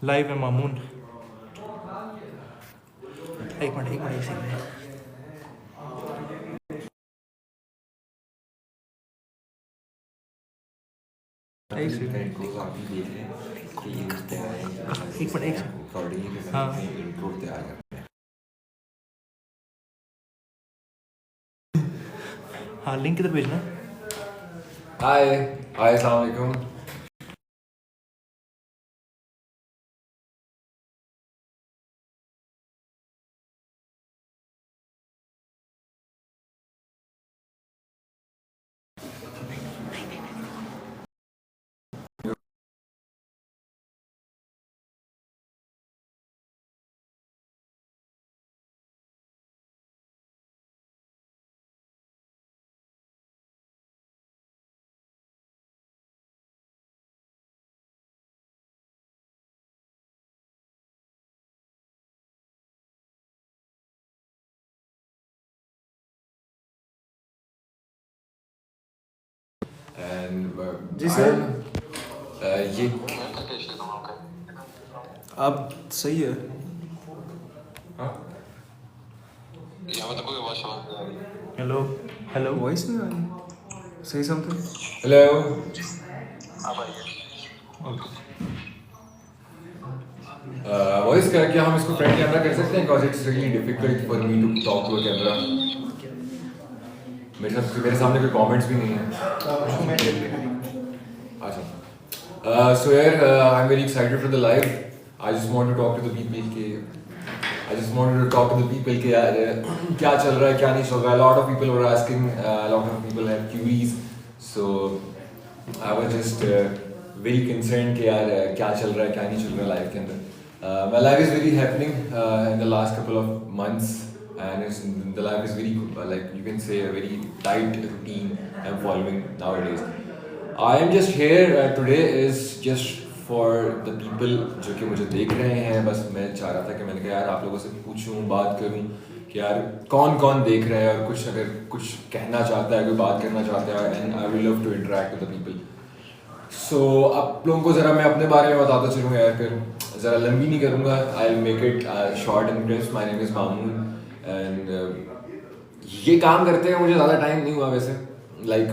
Live है मामून। एक minute एक सेकंड। एक सेकंड। हाँ हाँ, लिंक किधर भेजना? हाय हाय, अस्सलाम वालेकुम। एंड जी सर। ये अब सही है। Hello hello. वॉइस नहीं आ रही। सही समथिंग। हेलो। वॉइस का क्या हम इसको फ्रंट कैमरा कर सकते हैं? Because it's really difficult for me to talk to a camera. मेरे सामने कोई कमेंट्स भी नहीं है। अच्छा, सो यार, I am very excited for the live. I just want to talk to the people के यार क्या चल रहा है, क्या नहीं चल रहा है। Lot of people were asking, lot of people have queries, so I was just very concern कि यार क्या चल रहा है, क्या नहीं चल रहा है लाइफ के अंदर। My life is very happening in the last couple of months, and the life is very like you can say a very tight routine I'm following nowadays. I am just here today is just for the people जो कि मुझे देख रहे हैं। बस मैं चाह रहा था कि मैंने कहा यार आप लोगों से पूछूं, बात करूं कि यार कौन कौन देख रहे हैं और कुछ अगर कुछ कहना चाहता है, कोई बात करना चाहता है, and I will love to interact with the people. So आप लोगों को ज़रा मैं अपने बारे में बताता चलूँगा यार, फिर ज़रा लंबी नहीं करूँगा। I will make it short and crisp. My name is Mamun, and ये काम करते हैं मुझे ज़्यादा टाइम नहीं हुआ वैसे। Like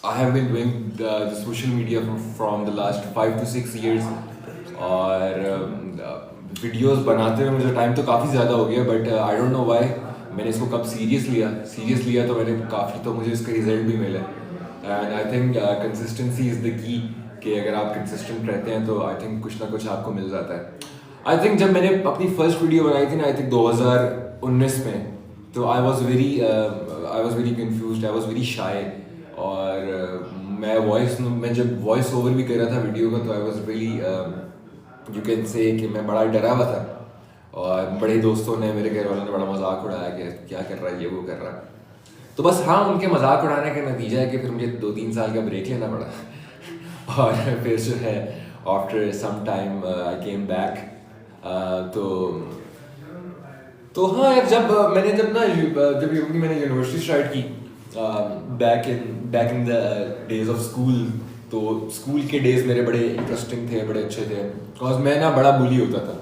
I have been doing the social media from the last 5 to 6 years, और वीडियोस बनाते हुए मुझे टाइम तो काफ़ी ज़्यादा हो गया, but I don't know why मैंने इसको कब सीरियस लिया तो मैंने काफ़ी, तो मुझे इसका रिजल्ट भी मिला। And I think consistency is the key, कि अगर आप कंसिस्टेंट रहते हैं तो आई थिंक कुछ ना कुछ आपको मिल जाता है। आई थिंक जब मैंने अपनी फर्स्ट वीडियो बनाई थी ना, आई थिंक 2019 में, तो I was very confuse, I was very shy. और मैं जब वॉइस ओवर भी कर रहा था वीडियो का, तो I was really you can say कि मैं बड़ा डरा हुआ था। और बड़े दोस्तों ने, मेरे घर वालों ने बड़ा मजाक उड़ाया कि क्या कर रहा है, ये वो कर रहा है। तो बस हाँ, उनके मजाक उड़ाने का नतीजा है कि फिर मुझे 2-3 साल का ब्रेक लेना पड़ा। और फिर जो है after some time I came back. तो हाँ यार, जब मैंने यूनिवर्सिटी स्टार्ट की back in the days of school, तो स्कूल के डेज मेरे बड़े इंटरेस्टिंग थे, बड़े अच्छे थे। बिकॉज मैं ना बड़ा बुली होता था,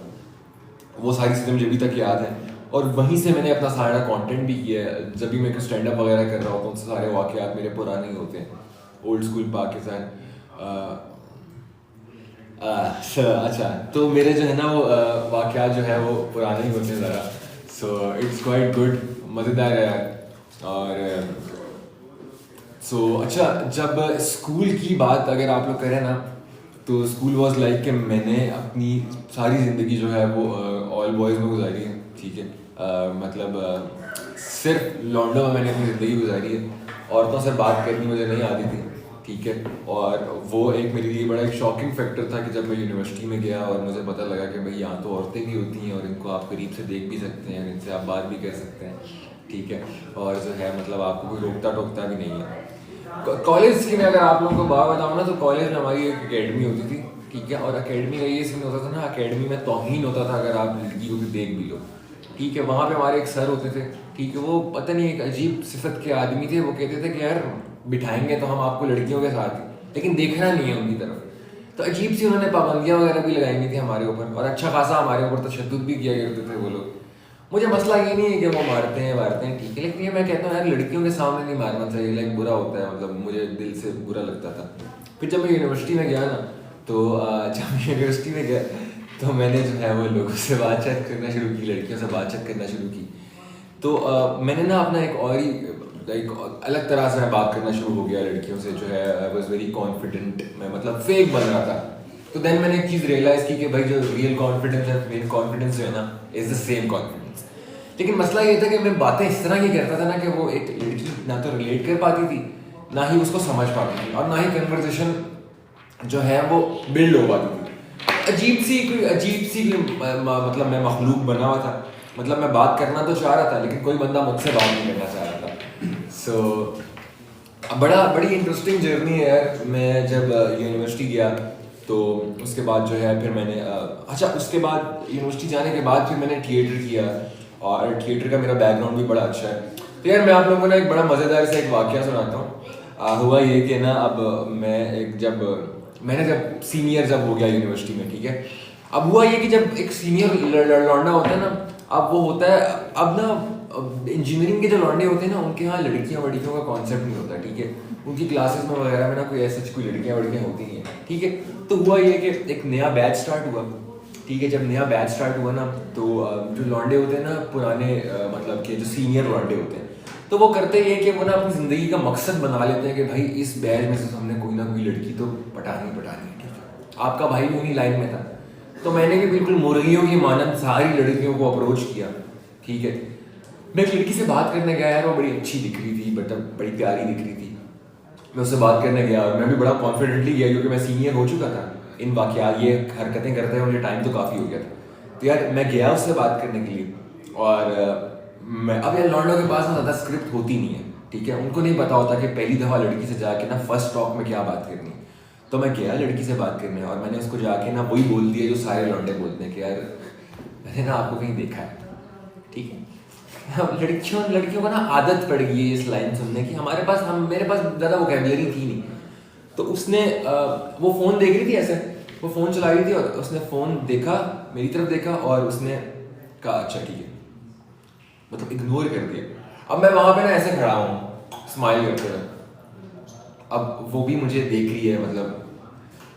वो सारी चीज़ें मुझे अभी तक याद है। और वहीं से मैंने अपना सारा कंटेंट भी किया है। जब भी मैं स्टैंड अप वगैरह कर रहा होता हूँ तो सारे वाक़यात मेरे पुराने ही होते हैं, ओल्ड स्कूल पाकिस्तान। अच्छा, तो मेरे जो है ना वो वाक़यात जो है वो पुराने ही होते हैं ज़रा। सो इट्स क्वाइट गुड, मज़ेदार है यार। और अच्छा, जब स्कूल की बात अगर आप लोग करें ना, तो स्कूल वॉज लाइक कि मैंने अपनी सारी ज़िंदगी जो है वो ऑल बॉयज़ में गुजारी है, ठीक है। मतलब सिर्फ लॉन्डो में मैंने अपनी ज़िंदगी गुजारी है। औरतों से बात करनी मुझे नहीं आती थी, ठीक है। और वो एक मेरे लिए बड़ा एक शॉकिंग फैक्टर था कि जब मैं यूनिवर्सिटी में गया और मुझे पता लगा कि भाई यहाँ तो औरतें भी होती हैं और इनको आप करीब से देख भी सकते हैं, इनसे आप बात भी कर सकते हैं, ठीक है। और जो है मतलब आपको कोई रोकता टोकता भी नहीं है। कॉलेज की मैं अगर आप लोगों को बात बताऊँ ना, तो कॉलेज में हमारी एक अकेडमी होती थी, ठीक है। और अकेडमी का ये सीन होता था ना, अकेडमी में तौहीन होता था अगर आप लड़की को भी देख भी लो, ठीक है। वहाँ पे हमारे एक सर होते थे, ठीक है। वो पता नहीं एक अजीब सिफत के आदमी थे। वो कहते थे कि यार बिठाएंगे तो हम आपको लड़कियों के साथ ही, लेकिन देखना नहीं है उनकी तरफ। तो अजीब सी उन्होंने पाबंदियाँ वगैरह भी लगाई हुई थी हमारे ऊपर, और अच्छा खासा हमारे ऊपर तशद्दुद भी किया करते थे वो लोग। मुझे मसला ये नहीं है कि वो मारते हैं ठीक है, लेकिन ये मैं कहता हूँ यार लड़कियों के सामने नहीं मारना चाहिए, लाइक बुरा होता है, मतलब मुझे दिल से बुरा लगता था। फिर जब मैं यूनिवर्सिटी में गया ना, तो जब मैं यूनिवर्सिटी में गया तो मैंने जो है वो लोगों से बातचीत करना शुरू की, लड़कियों से बातचीत करना शुरू की। तो मैंने ना अपना एक और ही लाइक अलग तरह से मैं बात करना शुरू हो गया लड़कियों से, जो है आई वॉज वेरी कॉन्फिडेंट, मैं मतलब फेक बन रहा था। तो देन मैंने एक चीज़ रियलाइज़ की कि भाई जो रियल कॉन्फिडेंस है, मेन कॉन्फिडेंस जो है ना, इज़ द सेम कॉन्फिडेंस। लेकिन मसला ये था कि मैं बातें इस तरह की करता था ना कि वो एक लड़की ना तो रिलेट कर पाती थी, ना ही उसको समझ पाती थी, और ना ही कन्वर्सेशन जो है वो बिल्ड हो पाती थी। अजीब सी मतलब मैं मखलूक बना हुआ था, मतलब मैं बात करना तो चाह रहा था लेकिन कोई बंदा मुझसे बात नहीं करना चाह रहा था। सो बड़ी इंटरेस्टिंग जर्नी है यार। मैं जब यूनिवर्सिटी गया तो उसके बाद जो है फिर मैंने अच्छा उसके बाद यूनिवर्सिटी जाने के बाद फिर मैंने थिएटर किया, और थिएटर का मेरा बैकग्राउंड भी बड़ा अच्छा है। तो यार मैं आप लोगों को ना एक बड़ा मज़ेदार सा एक वाक़या सुनाता हूँ। हुआ ये कि ना अब मैंने जब सीनियर जब हो गया यूनिवर्सिटी में, ठीक है, अब हुआ ये कि जब एक सीनियर लौंडा होता है ना, अब वो होता है, अब ना इंजीनियरिंग के जो लौंडे होते हैं ना, उनके यहाँ लड़कियाँ वड़कियों का कॉन्सेप्ट नहीं होता, ठीक है, उनकी क्लासेस में वगैरह में ना कोई ऐसी कोई लड़कियाँ वड़कियाँ होती नहीं है, ठीक है। तो हुआ ये कि एक नया बैच स्टार्ट हुआ, ठीक है। जब नया बैच स्टार्ट हुआ ना, तो जो लौंडे होते हैं ना पुराने, मतलब कि जो सीनियर लौंडे होते हैं, तो वो करते ये कि वो ना अपनी ज़िंदगी का मकसद बना लेते हैं कि भाई इस बैच में से हमने कोई ना कोई लड़की तो पटानी है, ठीक है। आपका भाई भी उन्हीं लाइन में था, तो मैंने भी बिल्कुल मुर्गियों की मानंद सारी लड़कियों को अप्रोच किया, ठीक है। मैं एक लड़की से बात करने गया यार, वो बड़ी अच्छी दिख रही थी, मतलब बड़ी प्यारी दिख रही थी। मैं उससे बात करने गया और मैं भी बड़ा कॉन्फिडेंटली गया क्योंकि मैं सीनियर हो चुका था इन वाक़यात, ये हरकतें करते हैं, मुझे टाइम तो काफ़ी हो गया था। तो यार मैं गया उससे बात करने के लिए, और मैं अब यार लौंडों के पास ना ज़्यादा स्क्रिप्ट होती नहीं है, ठीक है। उनको नहीं पता होता कि पहली दफ़ा लड़की से जाके ना फर्स्ट टॉक में क्या बात करनी है। तो मैं गया लड़की से बात करने, और मैंने उसको जाके ना वही बोल दिया जो सारे लौंडे बोलते हैं कि यार मैंने ना आपको कहीं देखा है, ठीक है। अब लड़कियों को ना आदत पड़ गई है इस लाइन सुनने की, मेरे पास ज़्यादा वोकैबुलरी थी नहीं। तो उसने वो फ़ोन देख रही थी ऐसे, वो फ़ोन चला रही थी, और उसने फ़ोन देखा, मेरी तरफ देखा, और उसने कहा अच्छा ठीक है, मतलब इग्नोर कर दिया। अब मैं वहाँ पे ना ऐसे खड़ा हूँ स्माइल करते हुए, अब वो भी मुझे देख रही है, मतलब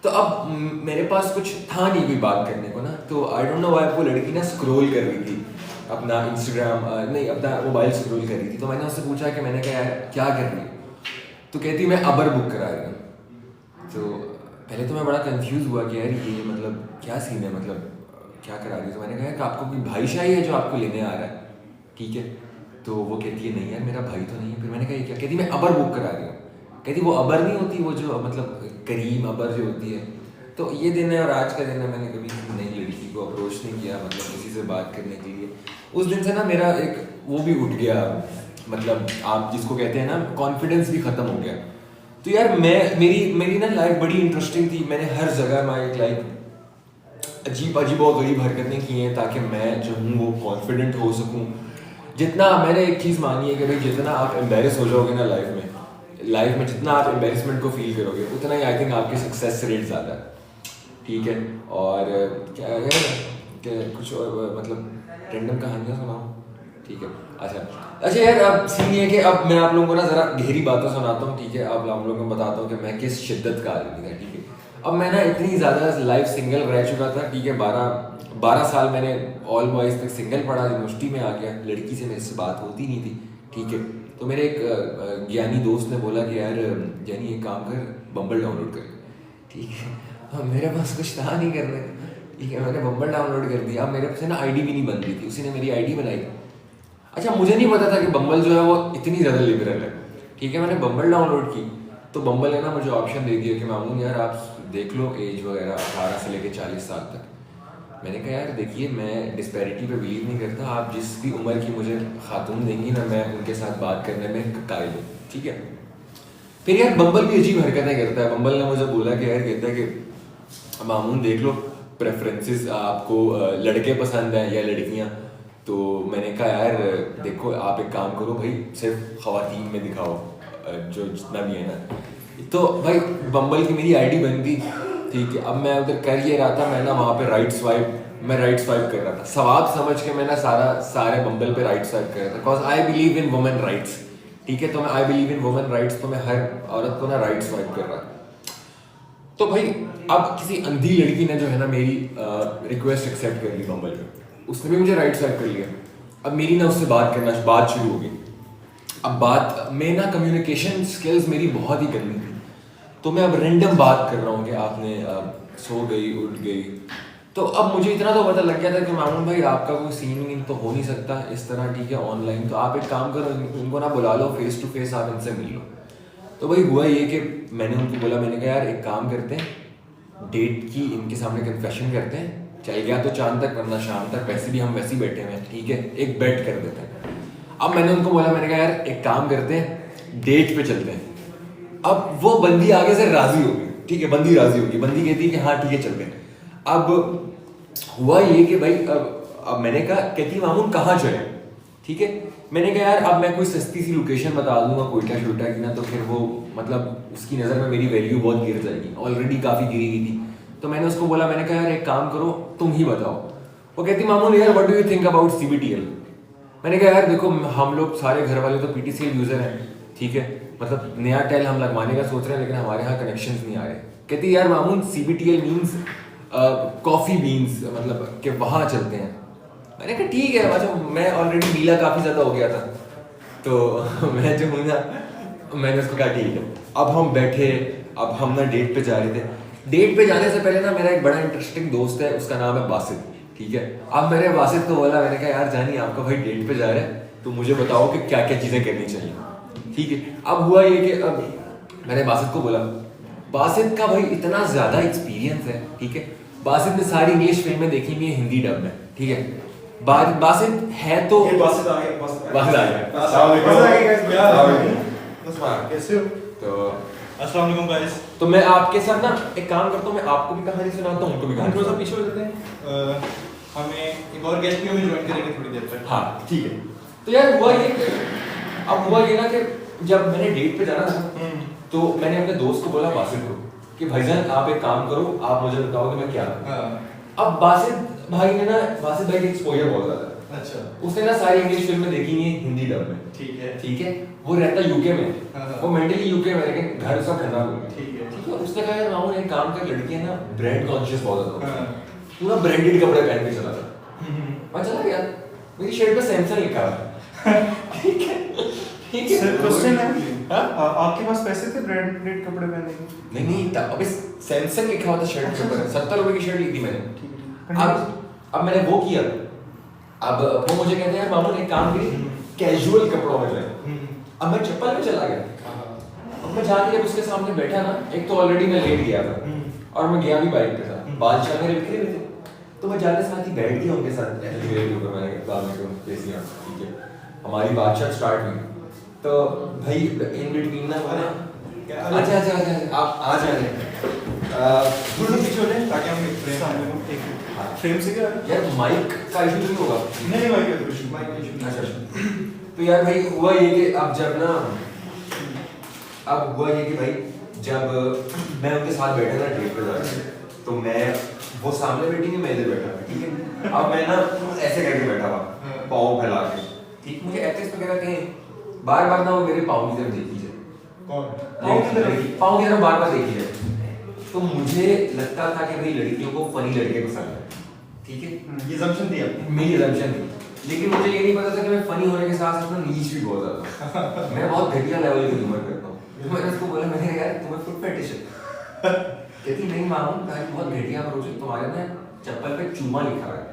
तो अब मेरे पास कुछ था नहीं कोई बात करने को ना, तो आई डोंट नो व्हाई वो लड़की ना स्क्रॉल कर रही थी अपना इंस्टाग्राम, नहीं अपना मोबाइल स्क्रॉल कर रही थी। तो मैंने उससे पूछा कि मैंने कहा यार क्या कर रही है, तो कहती मैं अबर बुक करा रही हूँ। तो पहले तो मैं बड़ा कंफ्यूज हुआ कि यार ये मतलब क्या सीन है, मतलब क्या करा रही है। तो मैंने कहा कि आपको कोई भाई शाही है जो आपको लेने आ रहा है, ठीक है। तो वो कहती है नहीं यार मेरा भाई तो नहीं है। फिर मैंने कहा ये क्या, कहती मैं अबर बुक करा रही हूँ। कहती वो अबर नहीं होती, वो जो मतलब करीम अबर जो होती है। तो ये दिन है और आज का दिन है, मैंने कभी नई लड़की को अप्रोच नहीं किया, मतलब किसी से बात करने के लिए। उस दिन से ना मेरा एक वो भी उठ गया, मतलब आप जिसको कहते हैं ना कॉन्फिडेंस भी ख़त्म हो गया। तो यार मेरी ना लाइफ बड़ी इंटरेस्टिंग थी। मैंने हर जगह मैं लाइक अजीब और गरीब हरकतें की हैं ताकि मैं जो हूँ वो कॉन्फिडेंट हो सकूँ। जितना मैंने एक चीज़ मानी है कि भाई जितना आप एम्बेरस हो जाओगे ना लाइफ में जितना आप एम्बेरसमेंट को फील करोगे उतना ही आई थिंक आपकी सक्सेस रेट ज़्यादा है, ठीक है। और क्या है कि कुछ और मतलब रैंडम कहानियाँ सुनाऊँ, ठीक है। अच्छा यार अब सीन ये है कि अब मैं आप लोगों को ना ज़रा गहरी बातें सुनाता हूँ, ठीक है। अब आप लोगों को बताता हूँ कि मैं किस शिद्दत का आदमी था, ठीक है। अब मैं ना इतनी ज़्यादा लाइफ सिंगल रह चुका था, ठीक है। 12 साल मैंने ऑल बॉयज़ तक सिंगल पढ़ा, यूनिवर्सिटी में आ गया, लड़की से मेरे से बात होती नहीं थी, ठीक है। तो मेरे एक ज्ञानी दोस्त ने बोला कि यार जानी एक काम कर, बम्बल डाउनलोड कर, ठीक है। हाँ मेरे पास कुछ था नहीं करने, ठीक है। मैंने बम्बल डाउनलोड कर दिया। अब मेरे से ना आईडी भी नहीं बन रही थी, उसी ने मेरी आईडी बनाई। अच्छा मुझे नहीं पता था कि बम्बल जो है वो इतनी ज़्यादा लिबरल है, ठीक है। मैंने बम्बल डाउनलोड की तो बम्बल ने ना मुझे ऑप्शन दे दिया कि मामून यार आप देख लो एज वगैरह 18 से लेकर 40 साल तक। मैंने कहा यार देखिए मैं डिस्पैरिटी पे बिलीव नहीं करता, आप जिस भी उम्र की मुझे खातून देंगी ना मैं उनके साथ बात करने में कायल हूँ, ठीक है। फिर यार बम्बल भी अजीब हरकतें करता है। बम्बल ने मुझे बोला कि यार कहता है कि मामून देख लो प्रेफरेंसेस, आपको लड़के पसंद हैं या लड़कियाँ। तो मैंने कहा यार देखो आप एक काम करो भाई, सिर्फ ख़वातीन में दिखाओ जो जितना भी है ना। तो भाई बम्बल की मेरी आईडी बन गई, ठीक है, अब मैं उधर कर ये रहा था, मैं ना वहाँ पे राइट स्वाइप कर रहा था, सवाब समझ के मैं ना सारे बम्बल पे राइट स्वाइप कर रहा था, because I believe in women rights. ठीक है, तो मैं I believe in women rights, तो मैं हर औरत को ना राइट स्वाइप कर रहा था। तो भाई अब किसी अंधी लड़की ने जो है ना मेरी रिक्वेस्ट एक्सेप्ट कर ली बम्बल पे, उसने भी मुझे राइट स्वाइप कर लिया। अब मेरी ना उससे बात शुरू हो गई। अब बात में ना कम्युनिकेशन स्किल्स मेरी बहुत ही गंदी थी, तो मैं अब रैंडम बात कर रहा हूँ कि आपने सो गई उठ गई। तो अब मुझे इतना तो पता लग गया था कि मामून भाई आपका कोई सीन तो हो नहीं सकता इस तरह, ठीक है, ऑनलाइन। तो आप एक काम करो, इनको ना बुला लो, फेस टू फेस आप इनसे मिल लो। तो भाई हुआ ये कि मैंने उनको बोला, मैंने कहा यार एक काम करते हैं, डेट की इनके सामने कन्फेशन करते हैं, चल गया तो चांद तक वरना शाम तक, वैसे भी हम वैसे ही बैठे हुए हैं, ठीक है, एक बेट कर देते हैं। अब मैंने उनको बोला, मैंने कहा यार एक काम करते हैं, डेट पे चलते हैं। अब वो बंदी आगे से राजी होगी, ठीक है, बंदी राजी होगी, बंदी कहती है कि हाँ ठीक है चलते हैं। अब हुआ ये कि भाई अब मैंने कहा, कहती मामून कहाँ चले, ठीक है। मैंने कहा यार अब मैं कोई सस्ती सी लोकेशन बता दूंगा कोयटा शोटा की ना, तो फिर वो मतलब उसकी नज़र में मेरी वैल्यू बहुत गिर जाएगी, ऑलरेडी काफ़ी गिरी हुई थी। तो मैंने उसको बोला, मैंने कहा यार एक काम करो, तुम ही बताओ। वो कहती मामून यार what do you think about CBTL। मैंने कहा यार देखो हम लोग सारे घर वाले तो PTCL यूज़र हैं, ठीक है, मतलब नया टेल हम लगवाने का सोच रहे हैं, लेकिन हमारे यहाँ कनेक्शंस नहीं आ रहे। कहती यार Mamun CBTL means coffee beans, मतलब कि वहाँ चलते हैं। मैंने कहा ठीक है, अच्छा मैं ऑलरेडी गीला काफ़ी ज़्यादा हो गया था, तो मैं जो हूँ ना, मैंने उसको कहा ठीक है। अब हम बैठे, अब हम ना डेट पे जा रहे थे। डेट पे जाने से पहले ना मेरा एक बड़ा इंटरेस्टिंग दोस्त है, उसका नाम है बासित, ठीक है। अब मैंने बासित को बोला, मैंने कहा यार जानी आपका भाई डेट पे जा रहा है, तो मुझे बताओ कि क्या क्या चीज़ें करनी चाहिए, ठीक है। अब हुआ ये कि अब मैंने बासित को बोला, बासित का भाई इतना ज़्यादा एक्सपीरियंस है, ठीक है, बासित ने सारी इंग्लिश फिल्में देखी हुई है हिंदी डब में, ठीक है। बासित है तो बासित आ गया। कैसे हो? तो अस्सलाम वालेकुम गाइस। तो मैं आपके साथ ना एक काम करता हूँ, मैं आपको भी कहानी सुनाता हूँ, उनको भी कहानी थोड़ा सा सुनाता पीछे हो जाते हैं। हमें एक और गेस्ट भी हमें ज्वाइन करेंगे थोड़ी देर हूँ। तक। हाँ ठीक है। तो यार हुआ ये ना कि जब मैंने डेट पे जाना था, तो मैंने अपने दोस्त को बोला बासित को कि भाईजान आप एक काम करो, आप मुझे बताओ कि मैं क्या करूं। अब बासित भाई की एक्सपोजर बहुत ज्यादा है। अच्छा। उसने ना सारी इंग्लिश फिल्में देखी है हिंदी डब में, ठीक है। वो रहता यूके में, वो मेंटली यूके में, लेकिन घर उसका खन्ना में, ठीक है। उसने कहा यार मामून एक काम कर, लड़कियां ना ब्रांड कॉन्शियस बहुत ज्यादा, पूरा ब्रांडेड कपड़े पहन के चला था। मैं चला गया, मेरी शर्ट पे सैमसंग लिखा है, ठीक है, ठीक है। सर क्वेश्चन है, हाँ? आपके पास पैसे थे ब्रांडेड कपड़े पहनने के? नहीं था, अबे सैमसंग लिखा हुआ था शर्ट के ऊपर, 70 रुपए की शर्ट ली थी मैंने। ठीक है। अब मैंने वो किया, अब वो मुझे कहते हैं मामून एक काम करिए, कैजुअल कपड़ों में जाए। अब मैं चप्पल में चला गया। अब मैं जाके जब उसके सामने बैठा ना, एक तो ऑलरेडी मैं लेट गया था और मैं गया भी बाइक के साथ, बाल चल मेरे बिखरे हुए थे, तो मैं जाते साथ ही बैठ गया उनके साथ, मेरे ऊपर मैंने ठीक है, हमारी बातचीत स्टार्ट हुई। तो भाई इन बिटवीन ना अच्छा आप आ जाए थोड़ा पीछे हो जाए ताकि हम फ्रेम से क्या यार माइक का इशू नहीं होगा। नहीं माइक का इशू। अच्छा तो यार भाई हुआ ये कि अब हुआ ये कि भाई जब मैं उनके साथ बैठा था डेट पे जाके, तो मैं वो सामने बैठी मैं इधर बैठा था, ठीक है। अब मैं ना ऐसे करके बैठा हुआ, पाँव फैला के, ठीक, मुझे एथिक्स वगैरह कहें बार बार ना वो मेरे पाँव की तरफ देखी जाए, कौन? पाँव की तरफ बार बार देखी जाए। तो मुझे लगता था कि भाई लड़कियों को फनी लड़के पसंद है, ठीक है, ये assumption थी आपकी? मेरी assumption थी। लेकिन मुझे ये नहीं पता था कि मैं फनी होने के साथ साथ नीच भी बहुत ज्यादा मैं बहुत घटिया लेवल की ह्यूमर करता हूँ। तो मैंने उसको बोला, मैंने यार तुम्हें फुट फेटिश है? कहती नहीं मामून भाई बहुत घटिया अप्रोच है तुम्हारे ना, चप्पल पे चूमा लिखा है।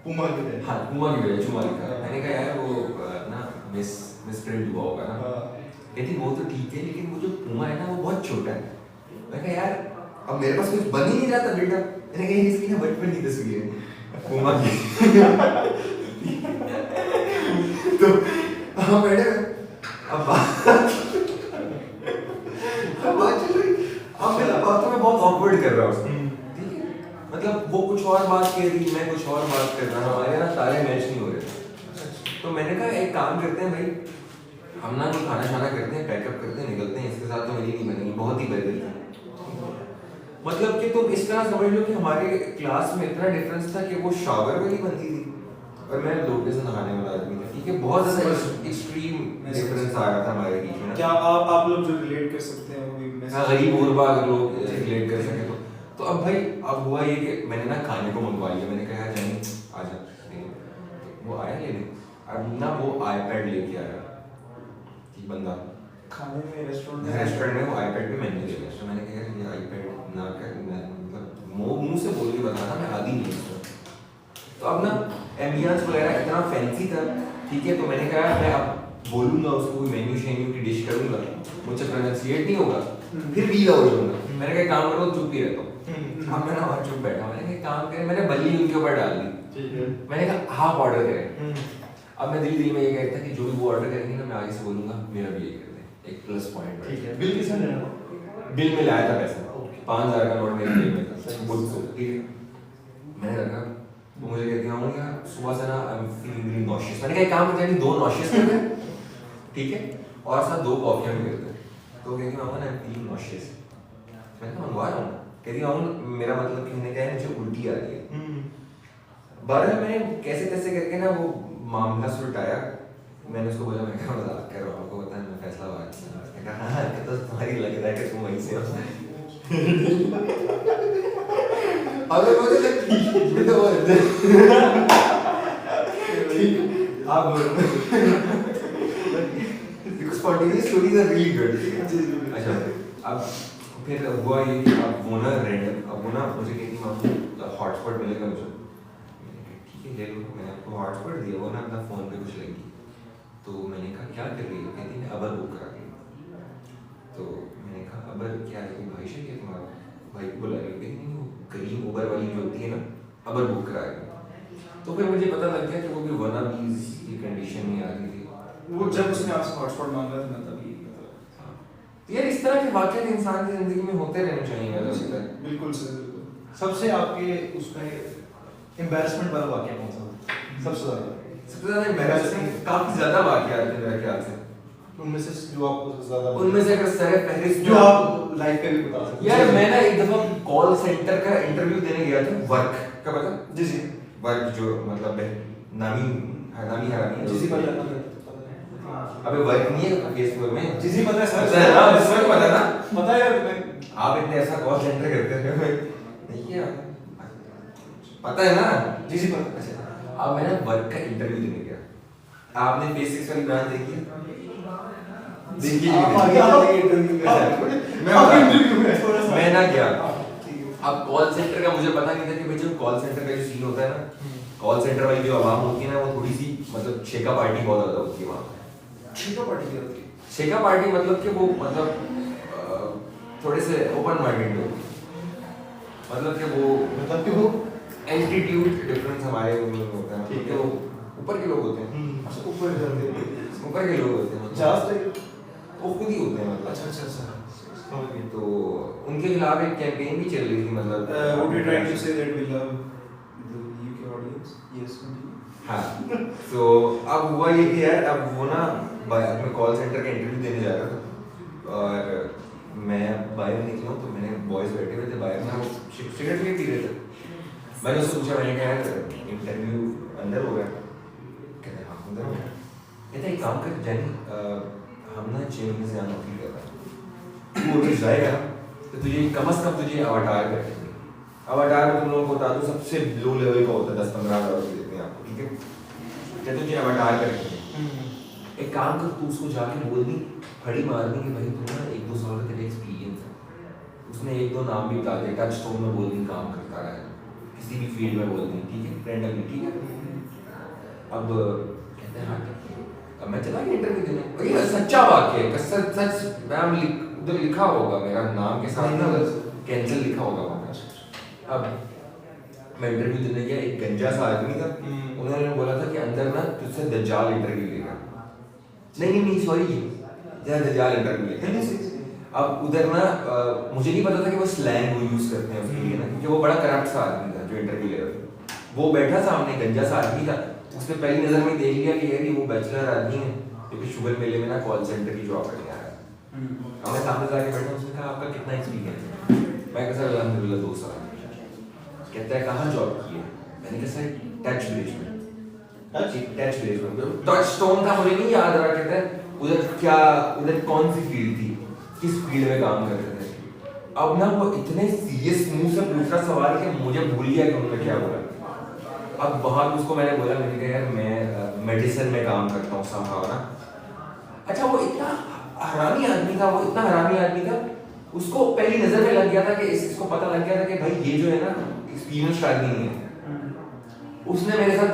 पुमा की है। हाँ पुमा की वजह चूमा लिखा है। मैंने कहा यार वो ना मिसप्रिंट हुआ होगा ना। कहती वो तो ठीक है, लेकिन वो जो पुमा है ना वो बहुत छोटा है। मैंने कहा यार अब मेरे पास कुछ बन ही नहीं जाता बेटा। मैंने कहा इसकी ना बचपन की तस्वीर है पुमा की। तो हाँ मैडम अब बात चल रही, अब मेरा बातों में बहुत ऑकवर्ड कर रहा हूँ, ठीक है, मतलब वो कुछ और बात कह रही, मैं कुछ और बात कर रहा हूँ, हमारे ना तारे मैच नहीं हो रहे। तो मैंने कहा एक काम करते हैं भाई, हम ना कोई खाना शाना करते हैं, पैकअप करते हैं, निकलते हैं, इसके साथ तो मेरी नहीं बनेगी, बहुत ही बदल। मतलब कि तुम इस तरह समझ लो कि हमारे क्लास में इतना डिफरेंस था कि वो शावर वाली बनती थी और मैं लोटे से नहाने वाला आदमी था, ठीक है। बहुत ज़्यादा एक्सट्रीम डिफरेंस आ रहा था हमारे बीच में। क्या आप लोग जो रिलेट कर सकते हैं वो भी हाँ, गरीब गुरबा अगर लोग रिलेट कर सके तो अब भाई अब हुआ ये कि मैंने ना खाने को मंगवा लिया। मैंने कहा जानी आजा, वो आया लेने, अब ना वो आईपैड लेके आया ठीक बंदा, खाने में रेस्टोरेंट में वो आईपैड पे मेन्यू दे रहा। तो मैंने कहा ये आईपैड ना कर, मतलब मुंह से बोल के बता था मैं आदी नहीं हूँ। तो अब ना एम्बियंस वगैरह इतना फैंसी था, ठीक है। तो मैंने कहा मैं अब बोलूँगा उसको मेन्यू शेन्यू की डिश करूँगा, मुझसे प्रोनाउंसिएट नहीं होगा, फिर भी हो जाऊँगा। मैंने कहा काम करो, चुप ही रहता हूँ। अब मैं ना वहाँ चुप बैठा, मैंने कहा काम करें, मैंने बल्ली उनके ऊपर डाल दी। मैंने कहा हाफ ऑर्डर करें। अब मैं दिल में ये कहता कि जो भी वो ऑर्डर करेंगे ना मैं आगे से बोलूँगा मेरा भी यही कर दें, एक प्लस पॉइंट। ठीक है। बिल किसने देना? बिल में लाया था पैसा, 5,000 का नोट मेरे जेब में था, खुद से, ठीक है। मैंने रखा, तो मुझे कहती हूँ यार सुबह से ना I am feeling really nauseous. मैंने कहा काम करते हैं 2 नॉशियस कर दें, ठीक है, और साथ 2 कॉफियाँ भी कर दें। तो कहती हूँ आई एम फीलिंग नॉशियस। मैंने कहा मंगवा रहा हूँ। कहती हूँ मेरा मतलब कहने का है मुझे उल्टी आ रही है। बहरहाल मैंने कैसे कैसे करके ना वो मामला सुलटाया। मैंने उसको बोला मैं क्या मजाक कर रहा हूँ, आपको पता है मैं फैसलाबाद से हूँ। उसने कहा हाँ तो तुम्हारी लग रहा है कि तुम वहीं से हो। अबे मुझे तो ठीक तो बोल दे, ठीक आप बोलो। Because spontaneous stories are really good। अच्छा अब फिर हुआ ये कि अब वो ना रैंडम, अब वो ना मुझे कहती मामू हॉटस्पॉट मिलेगा मुझे। ठीक है ले लो, मैंने आपको हॉटस्पॉट दिया। वो ना अपना फ़ोन पे कुछ लगी, तो मैंने कहा क्या कर रही है? कहती मैं अबर बुक करा रही हूँ। तो मैंने कहा अबर क्या है, कोई भाई है तुम्हारा? भाई को बुला रही है। कहती नहीं वो करीम उबर वाली जो होती है ना, अबर बुक करा रही हूँ। तो फिर मुझे पता लग गया कि वो भी वन ऑफ दीज की कंडीशन में आ गई थी। वो जब उसने आपसे हॉटस्पॉट मांगा था ना तभी यार इस तरह के वाक़ये इंसान की ज़िंदगी में होते रहने चाहिए। मेरा लगता है बिल्कुल सर, बिल्कुल। सबसे आपके उसमें एम्बैरेसमेंट वाला वाक़या कौन सा था? सबसे ज़्यादा एम्बैरेसिंग काफ़ी ज़्यादा वाक़यात हैं मेरे ख्याल से। उनमें से जो आपको ज़्यादा उनमें से अगर सर फहरिस्त जो आप लाइक करके बता सकते यार मैं ना एक दफ़ा कॉल सेंटर का इंटरव्यू देने गया था, वर्क का पता? जी जी वर्क जो मतलब नामी हरामी जी जी पता है। अबे वर्क नहीं है फेसबुक में। जी जी पता है सर, पता है ना, इस वक्त पता है ना। पता है यार आप इतने ऐसा कॉल सेंटर करते हैं नहीं किया, पता है ना? जी जी पता है। अब मैंने वर्क का इंटरव्यू देने गया। आपने बेसिक्स वाली ब्रांच देखी? आप आगे आगे इंटरव्यू में मैं ना गया। अब कॉल सेंटर का मुझे पता नहीं था कि भाई जो कॉल सेंटर का जो सीन होता है ना, कॉल सेंटर वाली जो आवाम होती है ना वो थोड़ी सी मतलब शेका पार्टी बहुत ज़्यादा होती है वहाँ। शेका पार्टी क्या होती है? शेका पार्टी मतलब कि वो मतलब थोड़े से ओपन माइंडेड लोग, मतलब कि वो एल्टीट्यूड डिफरेंस हमारे में होता है, ठीक है। वो ऊपर के लोग होते हैं, ऊपर जाते हैं, ऊपर के लोग होते हैं, जस्ट वो खुद ही होते हैं मतलब। अच्छा तो उनके खिलाफ एक कैंपेन भी चल रही थी मतलब would you try to say that we love the UK audience? Yes, continue. हाँ। तो अब हुआ ये कि यार अब वो ना मैं कॉल सेंटर का इंटरव्यू देने जा रहा था और मैं बाहर निकला हूँ, तो मैंने बॉयज बैठे हुए थे बाहर में, वो सिगरेट भी पी रहे थे। मैंने उससे पूछा, मैंने कहा यार इंटरव्यू अंदर हो गया? कहते हाँ अंदर हो गया। कहते एक काम कर जैनी, हम ना जिम में जाना नौकरी कर रहा है, तू उधर जाएगा तो तुझे कम से कम तुझे अवतार करेंगे। अवतार में तुम लोगों को बता दूँ सबसे लो लेवल का होता है, 10-15 हज़ार देते हैं आपको, ठीक है। कहते तुझे अवतार करेंगे, एक काम कर तू उसको जाके बोल दी, फड़ी मार दी कि भाई तुम ना 1-2 साल का तेरा एक्सपीरियंस है। उसने 1-2 नाम भी बता दिया, टच टोन में बोल दी काम करता रहा है, किसी भी फील्ड में बोल दी, ठीक है, रैंडमली, ठीक है। अब कहते हैं हाँ, अब मैं चला गया इंटरव्यू देने। और ये सच्चा वाक्य है, सच मैम उधर लिखा होगा मेरा नाम के साथ ना कैंसिल लिखा होगा वहाँ। अब मैं इंटरव्यू देने गया, एक गंजा सा आदमी था, उन्होंने बोला था कि अंदर ना तुझसे दज्जाल इंटरव्यू लेगा। नहीं सॉरी यार, दज्जाल इंटरव्यू लेगा। अब उधर ना मुझे नहीं पता था कि वो स्लैंग वो यूज़ करते हैं उसके लिए ना, क्योंकि वो बड़ा करप्ट सा आदमी था जो इंटरव्यू ले रहा था। वो बैठा सामने गंजा सा आदमी था, उसने पहली नज़र में देख लिया कि यार वो बैचलर आदमी है क्योंकि शुगर मेले में ना कॉल सेंटर की जॉब करने आया है। हमने सामने जाके बैठा, उसने कहा आपका कितना एक्सपीरियंस है? मैं कहा सर अल्हम्दुलिल्लाह 2 साल। कहता है कहाँ जॉब की है? मैंने कहा सर टच ब्रिज में। टच ब्रिज में टच स्टोन था, मुझे नहीं याद रहा। कहता है उधर कौन सी फील्ड थी, किस फील्ड में काम करते थे। अब ना वो इतने सीरियस मुंह से पूछ रहा सवाल कि मुझे भूल गया कि उन्होंने क्या बोला। अब वहाँ उसको मैंने बोला, मैंने कहा यार मैं मेडिसिन में काम करता हूँ समहाउ ना। अच्छा वो इतना हरामी आदमी था, उसको पहली नजर में लग गया था कि इसको पता लग गया था कि भाई ये जो है ना एक्सपीरियंस शादी नहीं है। उसने मेरे साथ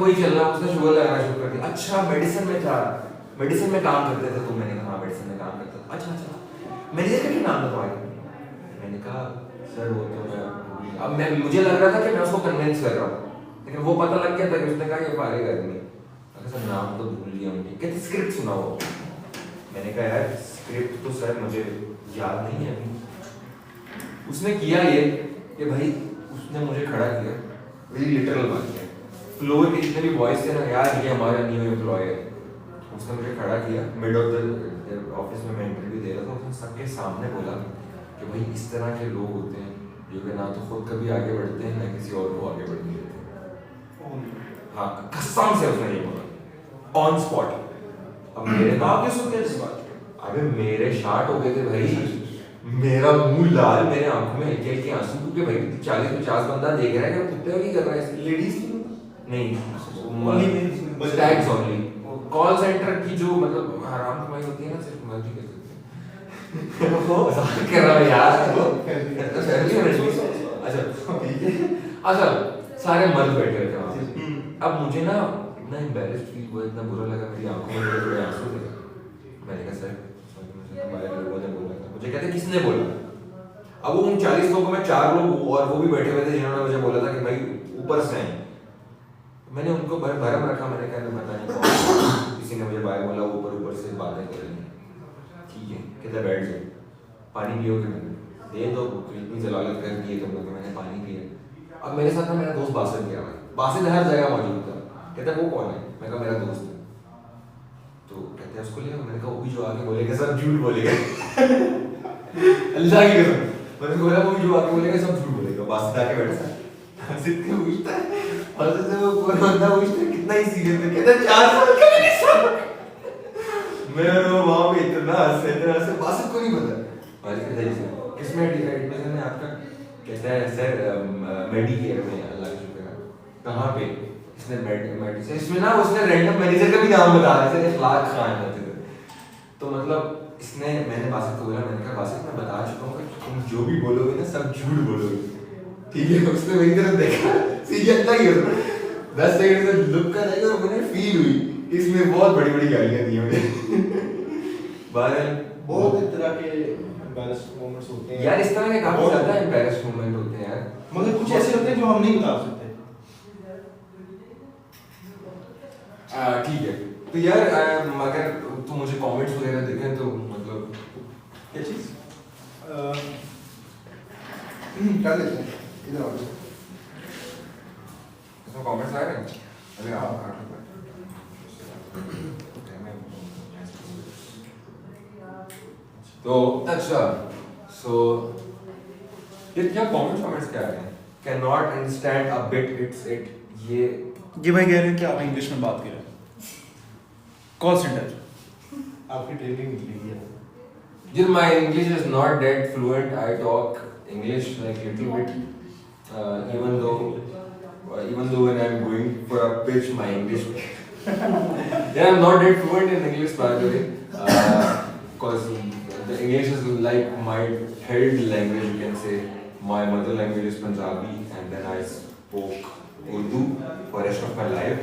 वही चल रहा, उसने शुगर लगाना शुरू कर दिया। अच्छा मेडिसिन में काम करते थे तुम? मैंने कहा हाँ मेडिसिन में काम करता था। अच्छा मेडिसिन का क्या नाम था तुम्हारा? मैंने कहा सर वो तो मैं मुझे लग रहा था कि मैं उसको कन्विंस कर रहा हूँ, लेकिन वो पता लग गया था कि उसने कहा ये फारिग आदमी है। अगर सर नाम तो भूल लिया मुझे, कहते स्क्रिप्ट सुनाओ। मैंने कहा यार स्क्रिप्ट तो सर मुझे याद नहीं है अभी। उसने किया ये कि भाई उसने मुझे खड़ा किया, वेरी लिटरल बात है, फ्लोर के जितने भी वॉइस थे ना यार ये हमारा न्यू एम्प्लॉय है। उसने मुझे खड़ा किया मिड ऑफ द ऑफिस में, मैं इंटरव्यू दे रहा था। उसने सबके सामने बोला कि भाई इस तरह के लोग होते हैं जो कि ना तो खुद कभी आगे बढ़ते हैं ना किसी और को आगे बढ़ने देते। हाँ कसम से उसने ये बोला ऑन स्पॉट। अब मेरे आपके सुन के इस बात अबे मेरे शार्ट हो गए थे भाई, मेरा मुंह लाल, मेरे आंखों में हल्के हल्के आंसू, क्योंकि भाई 40-50 बंदा देख रहा है कि कुत्ते को क्या कर रहा है। लेडीज नहीं टैग्स ओनली। कॉल सेंटर की जो मतलब हराम कमाई होती है ना, सिर्फ मर्जी कर सकते हैं। मजाक कर रहा हूं यार। अच्छा सारे मर्द बैठे हुए थे वहां पे। अब मुझे ना इतना एम्बैरेस्ड फील हुआ, इतना बुरा लगा, मेरी आंखों में थोड़े आंसू थे। मैंने कहा सर हमारे लोगों ने बोला था। मुझे कहते किसने बोला? अब वो उन 40 लोगों में 4 लोग और वो भी बैठे हुए थे जिन्होंने मुझे बोला था कि भाई ऊपर से आए। मैंने उनको भरम रखा, मैंने कहा पता नहीं कौन, किसी ने मुझे बाय बोला ऊपर से बातें कर रही हैं। ठीक है कहते बैठ जाओ, पानी पियोगे? मैंने दे दो, इतनी जलालत कर दी है तुम लोग। मैंने पानी पिया। अब मेरे साथ ना मेरा दोस्त बासित गया हुआ है, बासित हर जगह मौजूद था। कहता वो कौन है? मैं कहा मेरा दोस्त है। तो कहते हैं उसको ले। मैंने कहा वो भी जो आके बोलेगा सब झूठ बोलेगा। अल्लाह की कसम मैंने बोला वो भी जो आके बोलेगा सब झूठ बोलेगा। बासित आके बैठा बासित को पूछता है, बासित से वो कोई बंदा पूछता है कितना ही सीरियस है? कहता 4 साल का नहीं सब। मैं वहां पे इतना हंसे बासित को नहीं पता। बासित कहता है किसमें एडमिशन है आपका? कहता है सर मेडिकेयर में। अल्लाह का शुक्र है। कहाँ पे? इसने मेडिसिन, इसमें ना उसने रैंडम मैनेजर का भी नाम बताया, जैसे इखलाक खान होते थे। तो मतलब इसने, मैंने बासित को बोला, मैंने कहा बासित मैं बता चुका हूँ कि तुम जो भी बोलोगे ना सब झूठ बोलोगे, ठीक है? उसने मेरी तरफ देखा, सीरियस था ये 10 सेकंड से लुक कर रही और मुझे फील हुई इसमें बहुत बड़ी बड़ी गालियां दी मुझे। बहरहाल बहुत इस तरह के एम्बैरेस्ड मोमेंट्स होते हैं यार, इस तरह के काफी ज्यादा एम्बैरेस्ड मोमेंट होते हैं यार, मगर कुछ ऐसे होते हैं जो हम नहीं बता सकते। ठीक है तो यार अगर तुम मुझे कमेंट्स वगैरह देखें तो मतलब क्या चीज कर लेते हैं इधर आओ। इसमें कमेंट्स आ रहे हैं? अरे हाँ तो अच्छा सो ये क्या कमेंट्स क्या आ रहे हैं? Can not understand a bit it's it. ये भाई कह रहे हैं कि आप इंग्लिश में बात करें कॉल सेंटर। आपकी ट्रेनिंग मिलेगी है। Just my English is not that fluent. I talk English like little bit, even though when I'm going for a pitch, my English. Yeah, I'm not that fluent in English by the way, because the English is like my third language. You can say my mother language is Punjabi, and then I spoke Urdu for rest of my life.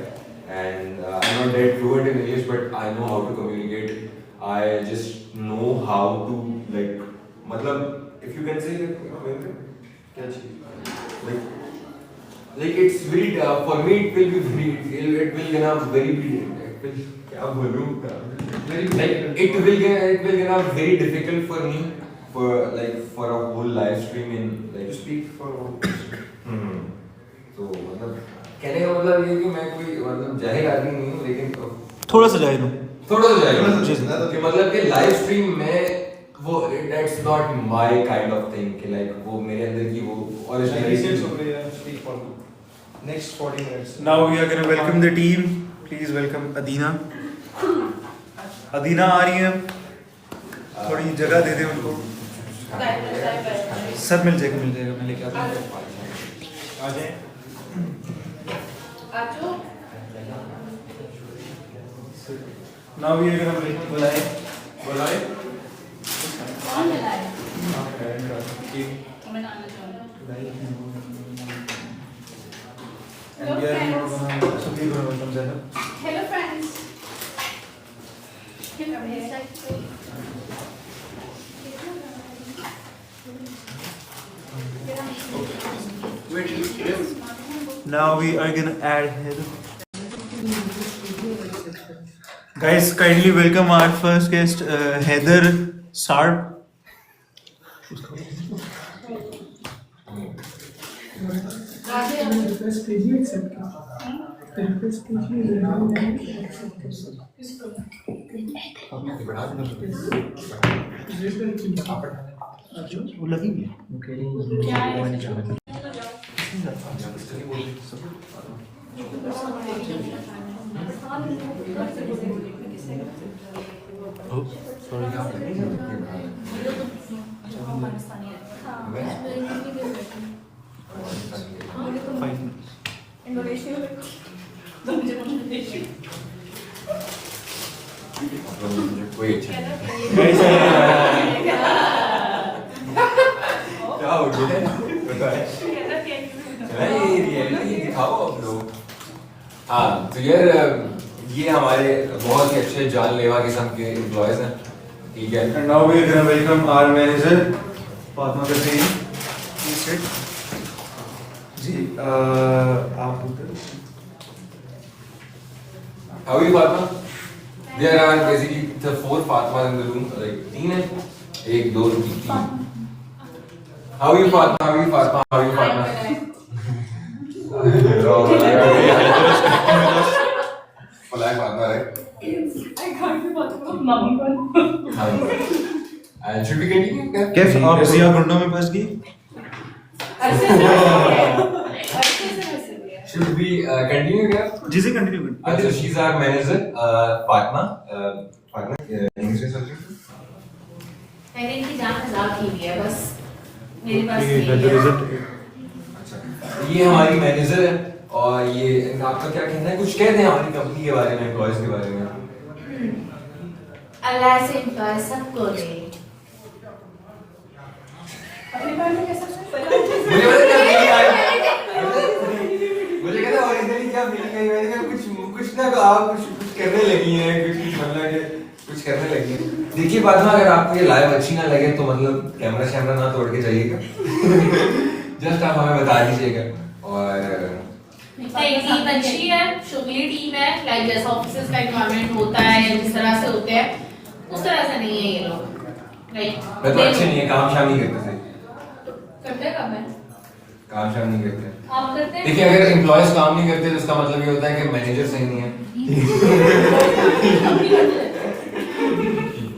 And I'm not that fluent in English, but I know how to communicate. I just know how to like, matlab, if you can say that, क्या चीज like it's very for me it will be very it will gonna very क्या बोलूं like it will gonna very difficult for me for like for a whole live stream in like to speak for a whole तो मतलब कहने का मतलब ये कि मैं कोई मतलब जाहिर आदमी नहीं हूँ, लेकिन थोड़ा सा जाए दो थोड़ा सा थोड़ा सा जाएगा जाहिल। कि मतलब कि लाइव स्ट्रीम में वो that's not my kind of thing कि like वो मेरे अंदर की वो originality Next 40 minutes. Now we are gonna welcome the team. Please welcome Adina. Adina आ रही हैं, थोड़ी जगह दे दें उनको. सब मिल जाएगा मैं लेके आता हूँ. आ जाए. Now we are gonna बुलाए. कौन मिलाए? And we are gonna सबकी गonna welcome Zainab. Hello friends. Now we are gonna add Heather. Guys, kindly welcome our first guest, Heather Sarp. Request कीजिए accept कीजिए. Request कीजिए वो लगेंगे. कोई अच्छा क्या हो गया रियलिटी दिखाओ आप लोग. हाँ तो यार ये हमारे बहुत ही अच्छे जानलेवा किस्म के एम्प्लॉयज हैं. ठीक है. And now we are gonna welcome our manager, Fatma Kasim. Please sit. जी, आप उधर. How are you, Fatma? There are basically the 4 Fatmas in the room. Like 3 हैं. 1, 2, 3. How are you, Fatma? How are you, Fatma? How are you, Fatma? Polite Fatma, right? I can't be bothered. Mommy one. And should we continue? Kaif आप रजिया गुंडों में फंस गई? Should we continue here? जी से continue कर. So she's our manager, Fatma. Fatma, English में something? मैंने इनकी जान मजाक की है बस मेरे पास ये नहीं the है। result. अच्छा. ये हमारी मैनेजर है और ये आपका क्या कहना है? कुछ कहते हैं हमारी कंपनी के बारे में, एम्प्लॉयज के बारे में. अल्लाह से इनका सबको दे। अपने बारे में कैसा मुझे पता क्या मिली आज? मुझे कहता ओरिजिनली क्या मिली गई? मैंने कहा कुछ ना आप कुछ करने लगी हैं, कुछ मतलब कि कुछ करने लगी हैं. देखिए फातिमा, अगर आपको ये लाइव अच्छी ना लगे तो मतलब कैमरा ना तोड़ के जाइएगा. जस्ट आप हमें बता दीजिएगा. और नहीं, टीम अच्छी है, शुगली टीम है, लाइक जैसा ऑफिस का एनवायरनमेंट होता है या जिस तरह से होते हैं उस तरह से नहीं है ये लोग. मैं तो अच्छे नहीं है, काम शाम नहीं करते थे. करते कब है? काम शाम नहीं करते. आप करते हैं? देखिए अगर एम्प्लॉयज काम नहीं करते तो इसका मतलब ये होता है कि मैनेजर सही नहीं है.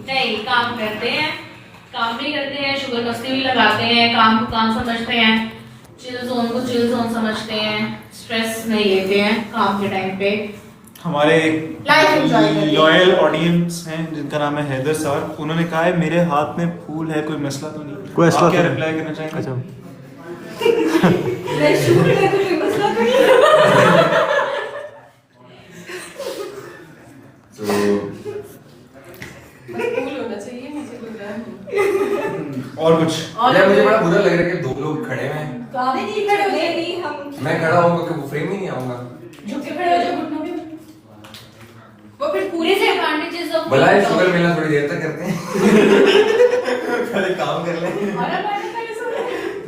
नहीं, काम करते हैं, काम भी करते हैं, शुगर मस्ती भी लगाते हैं, काम को काम समझते हैं, चिल जोन को चिल जोन समझते हैं, स्ट्रेस नहीं लेते हैं काम के टाइम पे. हमारे Life enjoy करते हैं. लॉयल ऑडियंस हैं जिनका नाम है हैदर सार. उन्होंने कहा है मेरे हाथ में फूल है, कोई मसला तो नहीं. कोई मसला आप क्या तो नहीं. रिप्लाई करना चाहेंगे? अच्छा. मैं शूट है तो कोई मसला तो नहीं. तो कूल होना चाहिए मुझे लग रहा है. और कुछ? यार मुझे बड़ा बुरा लग रहा है कि 2 लोग खड़े हैं. काहे नहीं खड़े हो गए? नहीं हम मैं खड़ा होऊंगा कि वो फ्रेम ही नहीं आऊंगा. झुक के खड़े हो जाओ घुटनों पे. वो फिर पूरे से एडवांटेजेस ऑफ भला शुगर मिलना थोड़ी देर तक करते हैं. पहले काम कर लें. हमारा मैंने पहले सुना.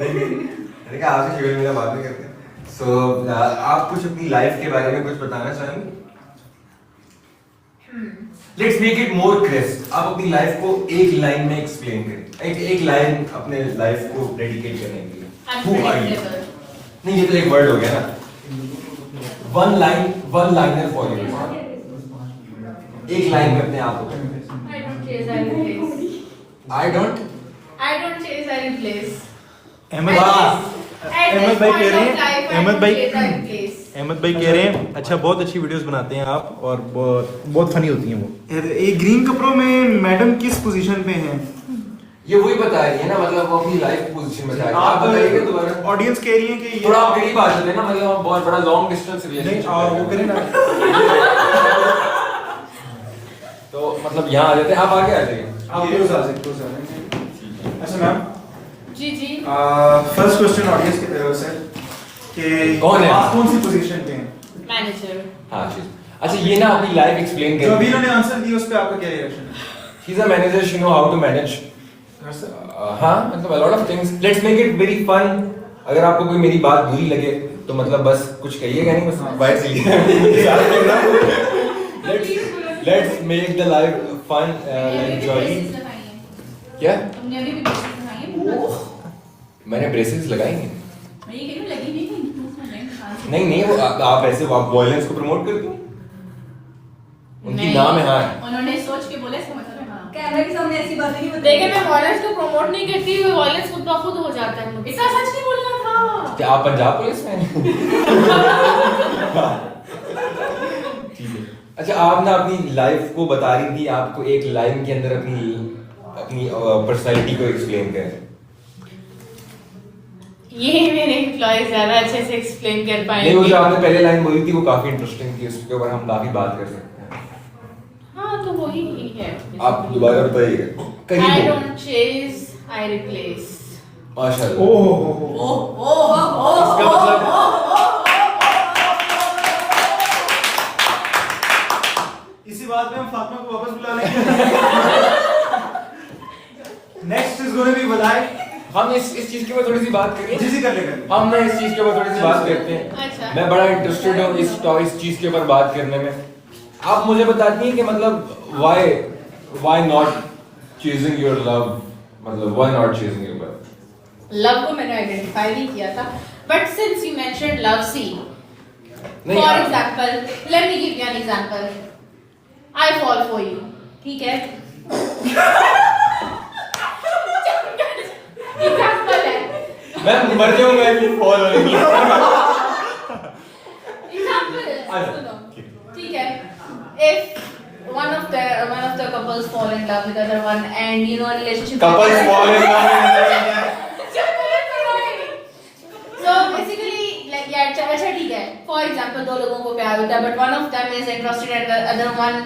नहीं मैंने कहा आपसे शुगर मिलना बाद में करते हैं. सो आप कुछ अपनी लाइफ के बारे में कुछ बताना चाहेंगे? Let's make it more crisp. आप अपनी लाइफ को एक लाइन में एक्सप्लेन करें. एक लाइन अपने लाइफ को डेडिकेट करने के लिए. Who are you? नहीं ये तो एक वर्ड हो गया ना. One liner for you. एक लाइन में अपने आप को. I don't chase anything. I don't. I don't chase, I replace. Ahmad At Ahmad this भाई point कह रहे of हैं life, I अहमद don't भाई chase, I replace. अहमद भाई कह रहे हैं अच्छा बहुत अच्छी वीडियोस बनाते हैं आप और बहुत फनी होती हैं वो। ये ग्रीन कपड़ों में मैडम किस पोजीशन पे हैं? ये वही बता रही है ना, मतलब वो अपनी लाइफ पोजीशन बता रही है। आप बताइए दोबारा। ऑडियंस कह रही है कि ये थोड़ा आप करीब आ जाते हैं ना, मतलब हम बहुत बड़ा लॉन्ग डिस्टेंस नहीं रिलेशनशिप वो करें ना। तो मतलब यहाँ आ जाते हैं, आप आगे आ जाइए। आप क्लोज आ सकते हो सर। अच्छा मैम, जी जी। फर्स्ट क्वेश्चन ऑडियंस की तरफ से कि कौन है? आप कौन सी पोजीशन पे हैं? मैनेजर। हाँ ठीक। अच्छा ये ना अपनी लाइफ एक्सप्लेन जो अभी करें। इन्होंने आंसर दिया उस पे आपका क्या रिएक्शन है? She's a manager, she know how to manage. हाँ मतलब a lot of things. Let's make it very fun. अगर आपको कोई मेरी बात बुरी लगे तो मतलब बस कुछ कहिएगा नहीं, बस बाहर से Let's make the life fun and jolly. क्या? तुमने अभी भी braces लगाई है? मैंने ब्रेसेस लगाई हैं। मैं ये कह रही हूँ, लगी नहीं है, improvement है, हाँ। नहीं वो आप ऐसे आप वॉयलेंस को प्रमोट करती हो? उनकी नहीं, नाम है हाँ। उन्होंने सोच के बोला, इसका मतलब है हाँ। कैमरे के सामने ऐसी बातें नहीं देखिए मैं वॉयलेंस को प्रमोट नहीं करती, वो वॉयलेंस खुद ब खुद हो जाता है। इसका सच नहीं बोलना था। क्या आप पंजाब पुलिस में हैं? ठीक है। अच्छा आप ना अपनी लाइफ को बता रही थी, आपको एक लाइन के अंदर अपनी पर्सनालिटी को एक्सप्लेन करें। ये मेरे एम्प्लॉय ज्यादा अच्छे से एक्सप्लेन कर नहीं वो पाएंगे। जो आपने पहले लाइन बोली थी वो काफी इंटरेस्टिंग थी, उसके ऊपर हम काफी बात कर सकते हैं। हाँ तो वही ही है। आप दोबारा बताइएगा। I कहीं don't chase, I replace. माशाल्लाह। ओह इसका मतलब इसी बात पे हम फातिमा को वापस बुला लेंगे। Next is going to be बधाई। हम इस चीज के ऊपर थोड़ी सी बात करें। जी जी कर लेंगे। हम ना इस चीज के ऊपर थोड़ी सी बात करते हैं। अच्छा। मैं बड़ा इंटरेस्टेड हूँ इस चीज के ऊपर बात करने में। आप मुझे बताती हैं कि मतलब why not chasing your love, मतलब why not chasing your love? Love को मैंने आइडेंटिफाई नहीं किया था, but since you mentioned love, see नहीं, फॉर आप- example, let me give you an example. I fall for you, ठीक है? एग्जांपल है, मैं मर जाऊंगा if you fall on me। Example है, सुनो, ठीक है? If one of the couples fall in love with other one and you know relationship Couples fall in love with so basically like yeah अच्छा ठीक है, for example दो लोगों को प्यार होता है but one of them is interested and the other one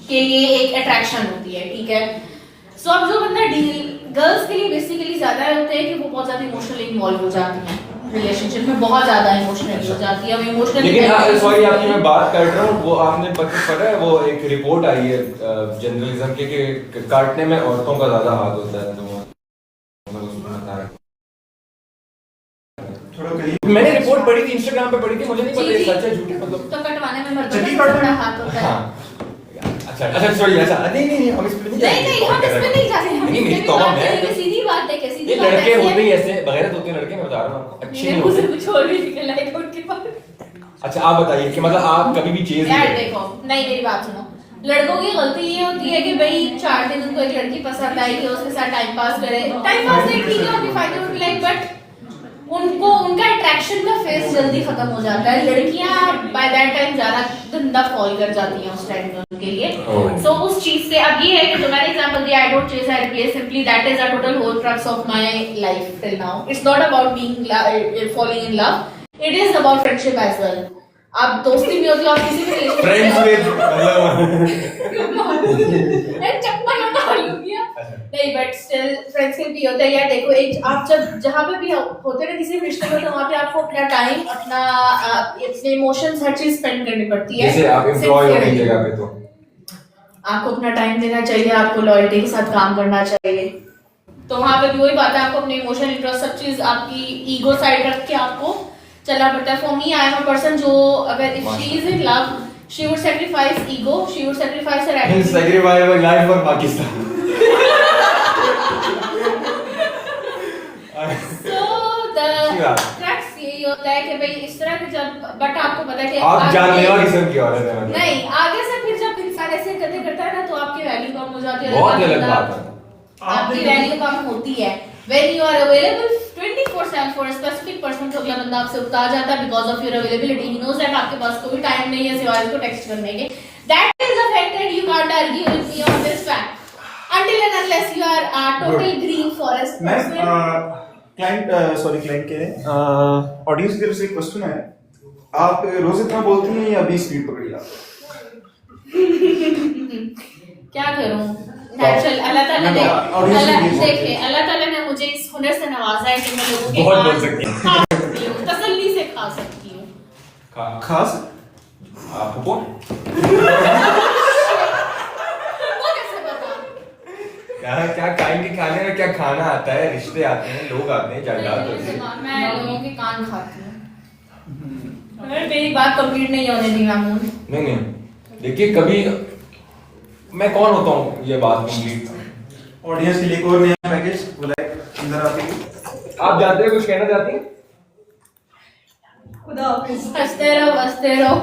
के लिए एक attraction होती है, ठीक है? so अब जो बंदा डील गर्ल्स के लिए बेसिकली ज्यादा होते हैं कि वो बहुत ज्यादा इमोशनली इन्वॉल्व हो जाती हैं रिलेशनशिप में, बहुत ज्यादा इमोशनली हो जाती है। अब इमोशनली लेकिन सॉरी आपकी मैं बात कर रहा हूँ, वो आपने पता है वो एक रिपोर्ट आई है जर्नलिज्म के कि काटने में औरतों का ज्यादा हाथ होता है। तो थोड़ा करिए। मैंने रिपोर्ट पढ़ी थी, इंस्टाग्राम पे पढ़ी थी, मुझे नहीं पता ये जी, सच है झूठ है मतलब। तो कटवाने में मर्दों चड्डी का काटने बड़ा में? हाथ होता है। हाँ अच्छा नहीं हम इस पे नहीं हम इसमें नहीं जाते, हम नहीं मेरी इसमें तौबा बात मैं करेंगे, सीधी बात है, कैसी ये लड़के होते ही ऐसे बगैरत होते हैं लड़के, मैं बता रहा हूँ आपको, अच्छे नहीं होते। कुछ और भी निकल आएगा उनके पास। अच्छा आप बताइए कि मतलब आप कभी भी चेज यार देखो, नहीं मेरी बात सुनो, लड़कों की गलती ये होती है कि भाई 4 दिन उनको एक लड़की पसंद आई कि उसके साथ टाइम पास करे, टाइम पास नहीं ठीक है, उनके फायदे उनके लाइक, बट उनको उनका अट्रैक्शन का फेज जल्दी खत्म हो जाता है। लड़कियां बाय दैट टाइम ज्यादा गंदा फॉल कर जाती हैं उस टाइम में उनके लिए। सो उस चीज से अब ये है कि जो मैंने एग्जांपल दिया, I don't chase, I replace, simply that is a total whole crux of my life till now. It's not about being falling in love, it is about friendship as well. आप दोस्ती में होती हो, आप किसी भी friends with मतलब चप्पल उतार लूंगी नहीं, बट स्टिल फ्रेंड्स के भी होता है यार। देखो एक आप जब जहाँ पे भी होते हैं ना किसी भी रिश्ते में, तो वहाँ पे आपको अपना टाइम, अपना अपने इमोशंस, हर चीज स्पेंड करनी पड़ती है। जैसे आप एम्प्लॉय हो एक जगह पे तो आपको अपना टाइम देना चाहिए, आपको लॉयल्टी के साथ काम करना चाहिए। तो वहाँ पे भी वही बात है, आपको अपने इमोशन, इंटरेस्ट, सब चीज आपकी ईगो साइड रख के आपको चलना पड़ता है। For me I am a person जो अगर if she is in love, she would sacrifice ego, she would sacrifice her attitude, sacrifice my life for Pakistan। So the crux यही होता है कि भाई इस तरह के जब, बट आपको पता है कि आप आगे- जानलेवा किस्म की औरत है मतलब। नहीं, आगे से फिर जब इंसान ऐसे करते करता है ना, तो आपकी वैल्यू कम हो जाती है। बहुत गलत बात है। आपकी वैल्यू कम होती है when you are available 24/7 for a specific person, तो अगला बंदा आपसे उतार जाता है because of your availability. He knows that आपके पास कोई टाइम नहीं है सिवाय उसको टेक्स्ट करने के. That is a fact that you can't argue with me on this fact until and unless you are a total green forest मैं person. Client कह रहे हैं ऑडियंस की तरफ से एक क्वेश्चन है, आप रोज इतना बोलती हैं या 20 स्पीड पकड़ी आप? क्या करूं, नेचुरल अल्लाह ताला ने देखिए अल्लाह ताला ने मुझे इस हुनर से नवाजा है कि मैं लोगों के बहुत बोल पास सकती हैं। खा सकती हूं, तसल्ली से खा सकती हूं. खास आपको वो कैसे पता? क्या काइन के खाने में क्या खाना आता है, रिश्ते आते हैं, लोग आते हैं, जायदाद होती है। मैं लोगों के कान खाती हूं. अगर मेरी बात कंप्लीट नहीं होने दी मामून. नहीं देखिए, कभी मैं कौन होता हूँ ये बात कंप्लीट। ऑडियंस के लिए एक और नया पैकेज बुलाए अंदर आते हैं। आप जानते हैं, कुछ कहना चाहती हैं? खुदा हाफिज। हंसते रहो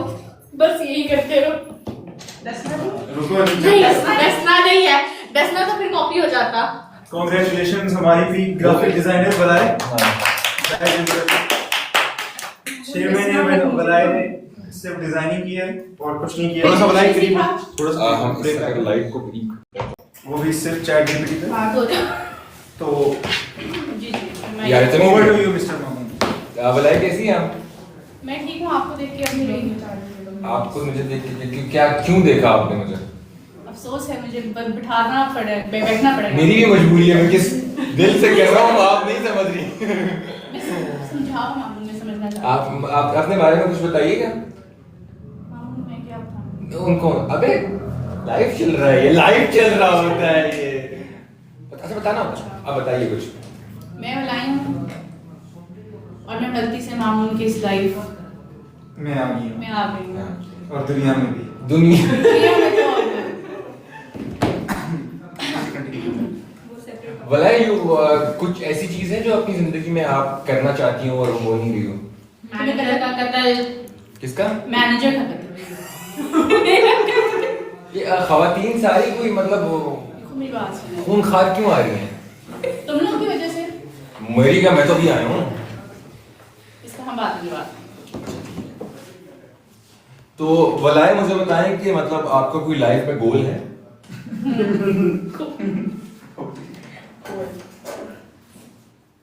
बस यही करते रहो. रुको नहीं डसना नहीं है, डसना तो फिर कॉपी हो जाता. कांग्रेचुलेशंस हमारी भी ग्राफिक डिजाइनर बुलाए। शेरमैन ने बुलाए ने सिर्फ डिजाइनिंग की है और कुछ नहीं किया। थोड़ा सा बनाए करीब, थोड़ा सा हम अगर लाइट को करीब वो भी सिर्फ चैट जीपीटी पे। हाँ तो तो जी यार इतने over to you mister Mamoon. बताइए कैसी हैं आप? मैं ठीक हूँ. आपको देख के अभी नहीं. आपको मुझे देख के क्या क्यों देखा आपने मुझे? अफसोस है मुझे बैठना पड़ेगा. मेरी भी मजबूरी है, मैं किस दिल से कह रहा हूँ, आप नहीं समझ रही। समझाओ मामून, मैं समझना चाहती आप अपने बारे में कुछ बताइए क्या? हूँ. मामून मैं क्या बताऊँ? उनको अबे लाइव चल रहा है, ये लाइव चल रहा होता है ये। अच्छा बताना होता है, आप बताइए कुछ। मैं लाई हूँ और मैं गलती से मामून की इस लाइफ मैं आ गई हूँ में आ गई हूँ. और दुनिया में भी। दुनिया दुनिया में तो वाला यू कुछ ऐसी चीज है जो अपनी जिंदगी में आप करना चाहती हो और हो नहीं रही हो? मैनेजर का कत्ल. किसका? मैनेजर का कत्ल. ये खवातीन सारी कोई मतलब मेरी बात सुनो. खूनखार क्यों आ रही हैं? तुम लोग की वजह से मेरी क्या, मैं तो भी आया हूँ। इसका हम बात की बात. तो वलाए मुझे बताएं कि मतलब आपका कोई लाइफ में गोल है?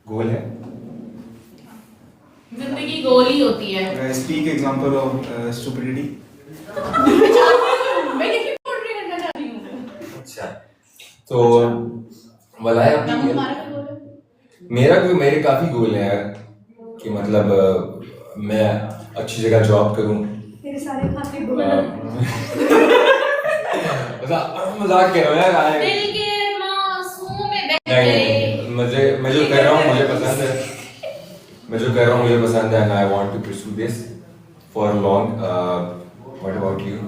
गोल है? जिंदगी गोल ही होती है. Speak example of stupidity. मैं यही पोर्ट्रे करना चाह रही हूँ. अच्छा, तो वलाए तुम्हारा अपनी क्या गोल है? मेरे काफी गोल है यार, कि मतलब मैं अच्छी जगह जॉब करूं। तेरे सारे खाते गोल मजाक कर रहा हूँ यार। दिल के मासूम में बह नहीं, गए. मैं जो कह रहा हूँ मुझे पसंद है, and I want to pursue this for long. What about you?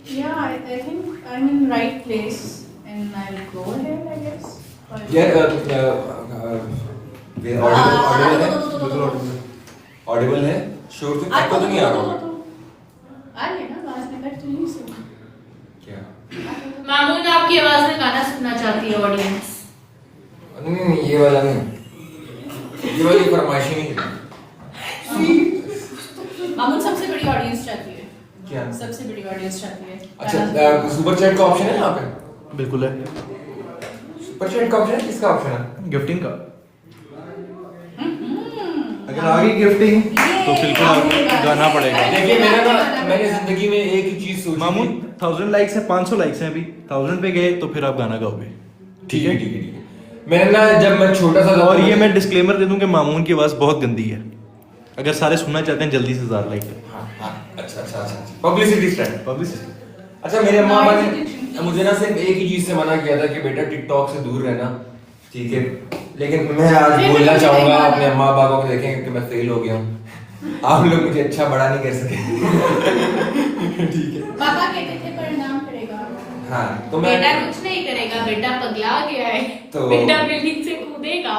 Yeah, I think I'm in right place and I'll go ahead, I guess. यार ऑडिबल है? श्योर तो आपको तो नहीं आ रहा होगा आ रही है ना आवाज में? कर तो नहीं सुन. क्या? मामून आपकी आवाज में गाना सुनना चाहती है ऑडियंस. नहीं, ये वाला नहीं, ये वाली फरमाइश नहीं है। मामून सबसे बड़ी ऑडियंस चाहती है. क्या? सबसे बड़ी ऑडियंस चाहती है. अच्छा, सुपर चैट का ऑप्शन है यहाँ पे? बिल्कुल है। सुपर चैट का ऑप्शन है? किसका ऑप्शन है? गिफ्टिंग का। अगर आ गई गिफ्टिंग तो बिल्कुल गाना पड़ेगा। देखिए मैंने जिंदगी में एक ही चीज सोची मामून थी। 1000 लाइक्स है, 500 लाइक्स हैं अभी, 1000 पे गए तो फिर आप गाना गाओगे। ठीक है। मैंने ना जब मैं छोटा सा था और ये मैं डिस्क्लेमर दे दूं कि मामून की आवाज़ बहुत गंदी है। अगर सारे सुनना चाहते हैं जल्दी से 1000 लाइक करें। अच्छा पब्लिसिटी स्टैंड। पब्लिसिटी। अच्छा, मेरे अम्मा ने मुझे ना सिर्फ एक ही चीज से मना किया था कि बेटा टिकटॉक से दूर रहना, ठीक है? लेकिन मैं आज बोलना चाहूंगा अपने अम्मा पापा को, देखेंगे कि मैं फेल हो गया हूँ, आप लोग मुझे अच्छा बड़ा नहीं कर सके। ठीक है? पापा कहते थे परिणाम करेगा. हाँ, तो मैं बेटा कुछ नहीं करेगा, बेटा पगला गया है. तो- बेटा बिल्डिंग से कूदेगा.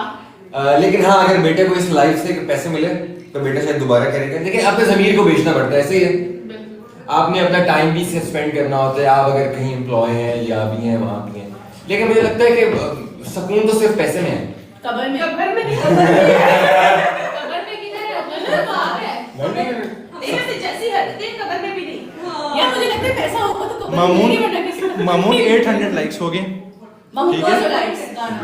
लेकिन हाँ, अगर बेटे को इस लाइफ से पैसे मिले तो बेटा शायद दोबारा करेगा, लेकिन अपने ज़मीर को बेचना पड़ता है। ऐसे ही है, आपने अपना टाइम भी स्पेंड करना होता है। आप अगर कहीं एम्प्लॉय हैं या भी हैं, वहाँ भी हैं, लेकिन मुझे लगता है कि सुकून तो सिर्फ पैसे में है। कबर में नहीं कबर में किधर है? कबर में बाहर है। नहीं वैसे जैसी हरकतें कबर में भी नहीं। यार मुझे लगता है पैसा होगा तो कबर में नहीं बनना किसी का। मामून 800 लाइक्स हो गए। मामून ठीक 200 है। लाइक्स गाना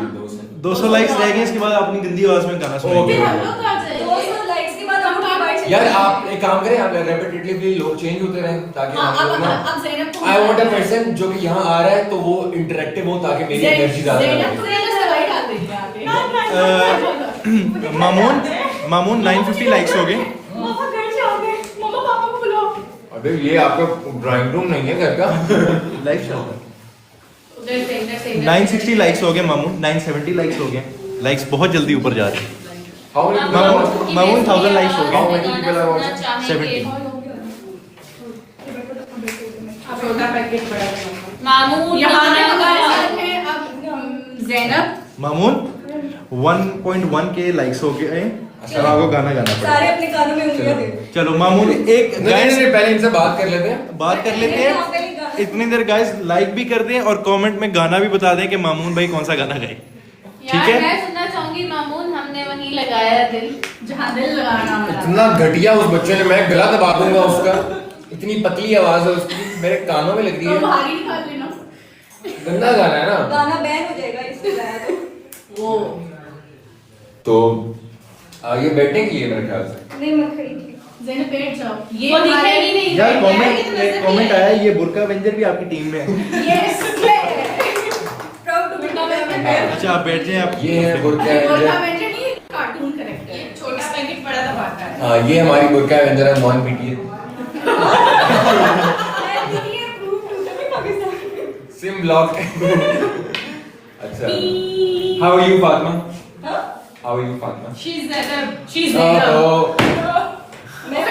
200 लाइक्स रह गए, इसके बाद अपनी गंदी आवाज में गाना फिर सुनेंगे। हम लोग कहाँ जाएंगे? 200 लाइक्स के बाद हम लोग बाहर यार आप एक काम करें, आप रेपिटेटिवली लोग चेंज होते रहें ताकि हाँ, हम लोग ना अब ज़ैनब को आई वांट अ पर्सन जो कि यहाँ आ रहा है तो वो इंटरेक्टिव हो ताकि मेरी एनर्जी ज्यादा ज़ैनब लगे। को दवाई डाल देंगे आगे। मामून 950 लाइक्स हो गए। पापा घर जाओगे? मम्मा पापा को बुलाओ। अबे ये आपका ड्राइंग रूम नहीं है घर का। लाइव चल रहा है। उधर से 960 लाइक्स हो गए मामून, 970 लाइक्स हो गए। लाइक्स बहुत जल्दी ऊपर जा रहे हैं। How many मामून 1000 लाइक्स हो गए। How many people are watching? 70। छोटा पैकेट बड़ा मामून यहाँ है अब ज़ैनब मामून 1.1 के लाइक्स हो गए। अब आपको गाना गाना सारे पड़ेगा। अपने कानों में उंगलियां दे। चलो मामून एक गाइस नहीं पहले इनसे बात कर लेते हैं। बात कर लेते हैं। इतनी देर गाइस लाइक भी कर दें और कमेंट में गाना भी बता दें कि मामून भाई कौन सा गाना गाए। ठीक यार है। मैं सुनना चाहूंगी मामून हमने वहीं लगाया दिल जहाँ दिल लगाना होता है। इतना घटिया उस बच्चे ने, मैं गला दबा दूंगा उसका। इतनी पतली आवाज है उसकी, मेरे कानों में लग रही तो है। बाहर ही निकाल लेना गंदा गाना है ना। गाना बैन हो जाएगा इससे गाया तो। वो तो ये बैठने के लिए मेरे ख्याल से। नहीं मैं खड़ी थी। ज़ैनब बैठ जाओ ये दिखेगी नहीं यार बैठ कमेंट आया ये बुरका वेंजर भी आपकी टीम में है। यस प्राउड टू बी अच्छा आप बैठ जाएं आप। ये है बुरका बुरका एवेंजर। वेंजर नहीं कार्टून करेक्टर है छोटा पैकेट बड़ा दबाता है हाँ ये हमारी बुरका एवेंजर है, नॉन पीटीए। SIM block. अच्छा। How are you Fatima? How are you Fatima? She is Zainab मैं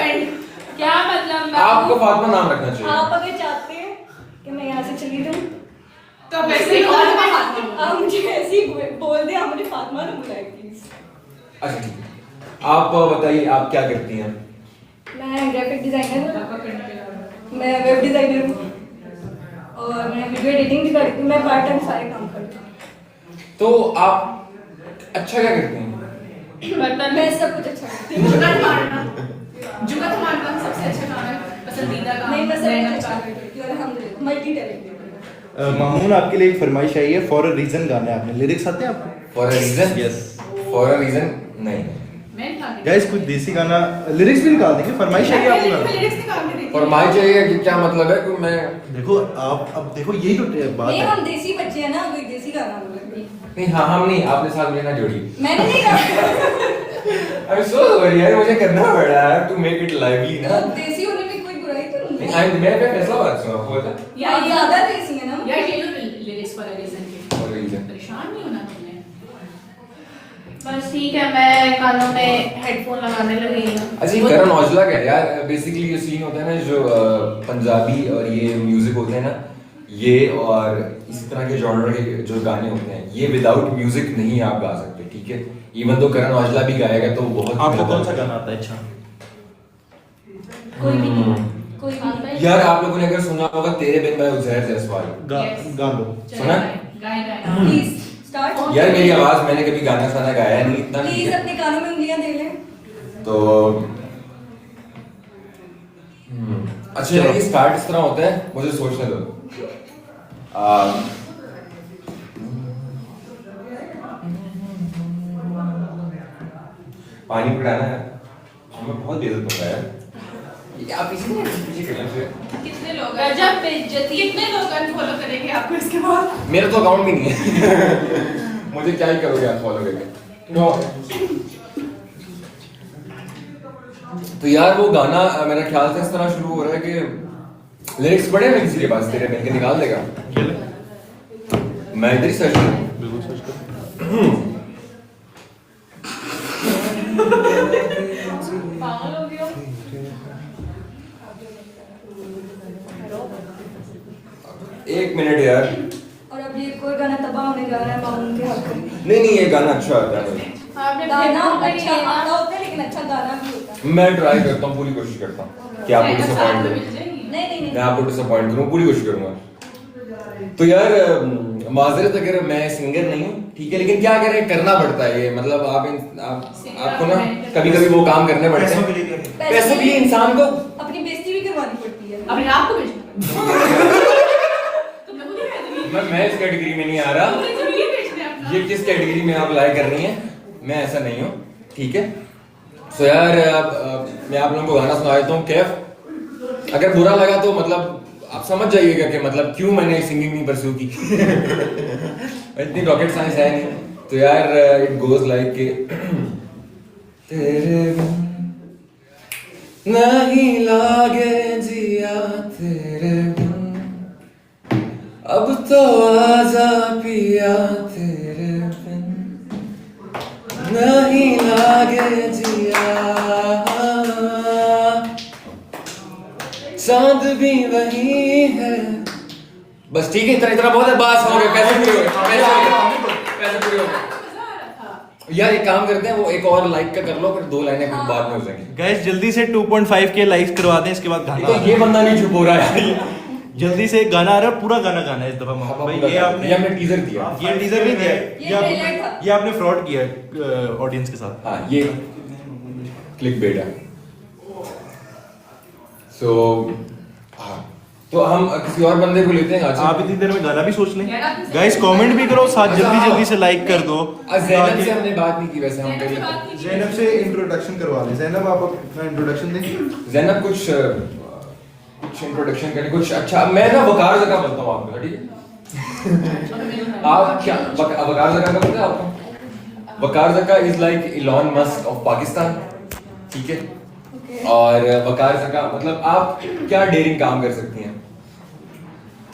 क्या मतलब आपको फातिमा नाम रखना चाहिए। आप अगर चाहते हैं कि मैं यहाँ से चली जाऊँ तो वैसे और आप मुझे ऐसे ही बोल दें, आप मुझे फातिमा ना बुलाएं प्लीज। अच्छा ठीक है, आप बताइए आप क्या करती हैं? मैं ग्राफिक डिजाइनर हूँ, मैं वेब डिजाइनर हूँ और मैं वीडियो एडिटिंग भी करती हूँ। मैं पार्ट टाइम सारे काम करती हूँ। तो आप अच्छा क्या करती हैं? बर्तन मैं सब कुछ अच्छा करती हूँ। जुगाड़ मारना जुगाड़ मारना सबसे अच्छा काम है पसंदीदा काम नहीं मैं सब ज़ैनब कुछ अच्छा का। करती हूँ अल्हम्दुलिल्लाह, मल्टी टैलेंटेड। मामून आपके लिए एक फरमाइश आई है, फॉर अ रीजन गाना है आपने। लिरिक्स आते हैं आपको? For a reason? Yes. For a reason नहीं। मैं निकाल देती गाइस कुछ देसी गाना लिरिक्स भी निकाल देंगे। फरमाइश आई है आपको हूँ। गाना। लिरिक्स निकाल के देती हूँ। और माई चाहिए कि क्या मतलब है कि मैं देखो आप अब देखो यही तो बात नहीं है। हम देसी बच्चे हैं ना, कोई देसी गाना बोलेंगे। नहीं हाँ हम नहीं, आपने साथ में ना जोड़ी। मैंने नहीं कहा आई एम सो सॉरी यार, मुझे करना पड़ा है टू मेक इट लाइवली ना। तो देसी होने में कोई बुराई तो नहीं नहीं है। आई मैं फैसला बात सुना हुआ था। यार ये ज्यादा देसी है ना। यार ये लो लिरिक्स वाला रीजन के फॉर अ रीजन। परेशान नहीं होना तुमने बस ठीक है मैं कानों में हेडफोन लगाने लगी हूँ अच्छा ये करण औजला का है यार। बेसिकली ये सीन होता है ना जो पंजाबी और ये म्यूजिक होते हैं ना, ये और इसी तरह के जॉनर के जो गाने होते हैं, ये विदाउट म्यूजिक नहीं आप गा सकते। ठीक है, इवन तो करण औजला भी गाएगा तो बहुत आपको कौन सा गाना आता है? अच्छा कोई भी नहीं, कोई भी नहीं। यार आप लोगों ने अगर सुना होगा तेरे बिन बाय उजैर जयसवाल। गा दो। सुना? गाए प्लीज स्टार्ट। यार मेरी आवाज मैंने कभी गाना साना गाया नहीं इतना। प्लीज अपने कानों में उंगलियां दे लें। तो अच्छा यार ये स्टार्ट इस तरह होता है, मुझे सोचने दो। पानी पिलाना है, हमें बहुत बेइज्जत होता है। ये आप इसी पीछे करना चाहिए। कितने लोग गजब बेइज्जती कितने लोग अनफॉलो करेंगे आपको इसके बाद मेरा तो अकाउंट भी नहीं है। मुझे क्या ही करोगे आप फॉलो करके? नो। तो यार वो गाना मेरा ख्याल से इस तरह शुरू हो रहा है कि लिरिक्स पढ़े हैं किसी के पास, तेरे मिल के निकाल देगा। मैं इधर ही सर्च करूँ। बिल्कुल सर्च करो। पागल हो गया एक मिनट यार। और अब ये कोई गाना तबाह होने जा रहा है मामून के हक में। नहीं ये गाना अच्छा आता है। आपने गाना हेडफोन अच्छा लगा आता होता है लेकिन अच्छा गाना भी होता है। मैं ट्राई करता हूँ, पूरी कोशिश करता हूँ कि आपको डिसअपॉइंट करूँ। नहीं नहीं मैं नहीं। आपको डिसअपॉइंट करूँ, पूरी कोशिश करूँगा। तो यार माजरत अगर मैं सिंगर नहीं हूँ ठीक है, लेकिन क्या करें, करना पड़ता है ये, मतलब आपको ना कभी कभी वो काम करने पड़ते पैसों हैं, के लिए क्या है? पैसों के लिए इंसान को अपनी बेइज्जती भी करवानी पड़ती है। अपने आप को बेचना तुमने खुद ही कहा था, मैं इस कैटेगरी में नहीं आ रहा, तुमने जमीन बेचना है अपना। ये किस कैटेगरी में आप लाइक कर रही हैं, मैं ऐसा नहीं हूँ, ठीक है। सो यार मैं आप लोगों को गाना सुना देता हूँ कैफ, अगर बुरा लगा तो मतलब आप समझ जाइएगा कि मतलब क्यों मैंने सिंगिंग नहीं परस्यू की। इतनी रॉकेट साइंस है नहीं, तो यार इट गोज लाइक के तेरे बिन नहीं लागे जिया तेरे बिन, अब तो आजा पिया तेरे बिन नहीं लागे जिया, चांद भी वही है। बस ठीक है, इतना इतना बहुत है, बस हो गए, पैसे पूरे हो गए, पैसे पूरे हो गए। यार एक काम करते हैं, वो एक और लाइक का कर लो, फिर 2 लाइनें फिर बाद में हो जाएंगी। गाइस जल्दी से 2.5 के लाइक्स करवा दें, इसके बाद गाना तो ये बंदा नहीं चुप हो रहा है। जल्दी से गाना आ रहा है, पूरा गाना गाना है इस दफा मोहम्मद भाई। ये हमने टीजर दिया, ये टीजर नहीं दिया, ये ट्रेलर था। ये आपने फ्रॉड किया ऑडियंस के साथ। हाँ ये क्लिक बेट है। सो हाँ, तो हम किसी और बंदे को लेते हैं। आप इतनी देर में गाना भी सोच लें। गाइस कमेंट भी करो, साथ जल्दी जल्दी से लाइक कर दो। ज़ैनब से हमने बात नहीं की, वैसे हम कर लेते हैं। जैनब से इंट्रोडक्शन करवा लें। जैनब आप अपना इंट्रोडक्शन दें। ज़ैनब कुछ इंट्रोडक्शन करें कुछ। अच्छा मैं ना वकार जगह बोलता हूँ आपको, ठीक है। आप क्या वकार जगह का पता है आपको? वकार जगह is like Elon Musk of Pakistan, ठीक है। और वकार जगह मतलब आप क्या डेयरिंग काम कर सकती हैं?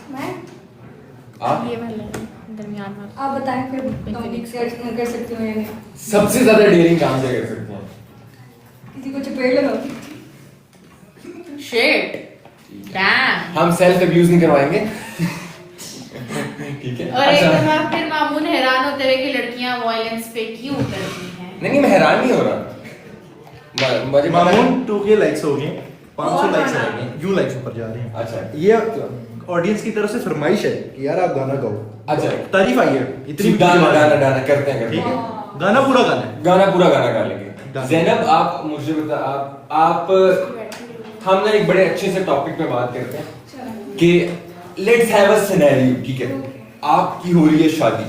मैं आप ये वाला दरमियान वाला। आप बताएं फिर कर सकती हूँ या नहीं। सबसे ज्यादा डेयरिंग काम क्या कर सकती हैं? किसी को चपेट लगाओ। Shit dam. हम सेल्फ अब्यूज नहीं करवाएंगे, ठीक है। और एक अच्छा दफा फिर मामून हैरान होते हुए कि लड़कियां वायलेंस पे क्यों करती हैं। नहीं मैं हैरान नहीं हो रहा, मुझे पता मामून है। 2K लाइक्स हो गए, 500 और लाइक्स गाना। आ गए, व्यू लाइक्स ऊपर जा रहे हैं। अच्छा ये ऑडियंस की तरफ से फरमाइश है कि यार आप गाना गाओ। अच्छा तारीफ आई है इतनी। गाना गाना गाना करते हैं ठीक है, गाना पूरा गाना है। गाना पूरा गाना गा लेंगे। गाना। ज़ैनब आप मुझे बता, आप हम ना एक बड़े अच्छे से टॉपिक पे बात करते हैं कि लेट्स हैव अ सिनेरियो, ठीक है। आपकी हो रही है शादी,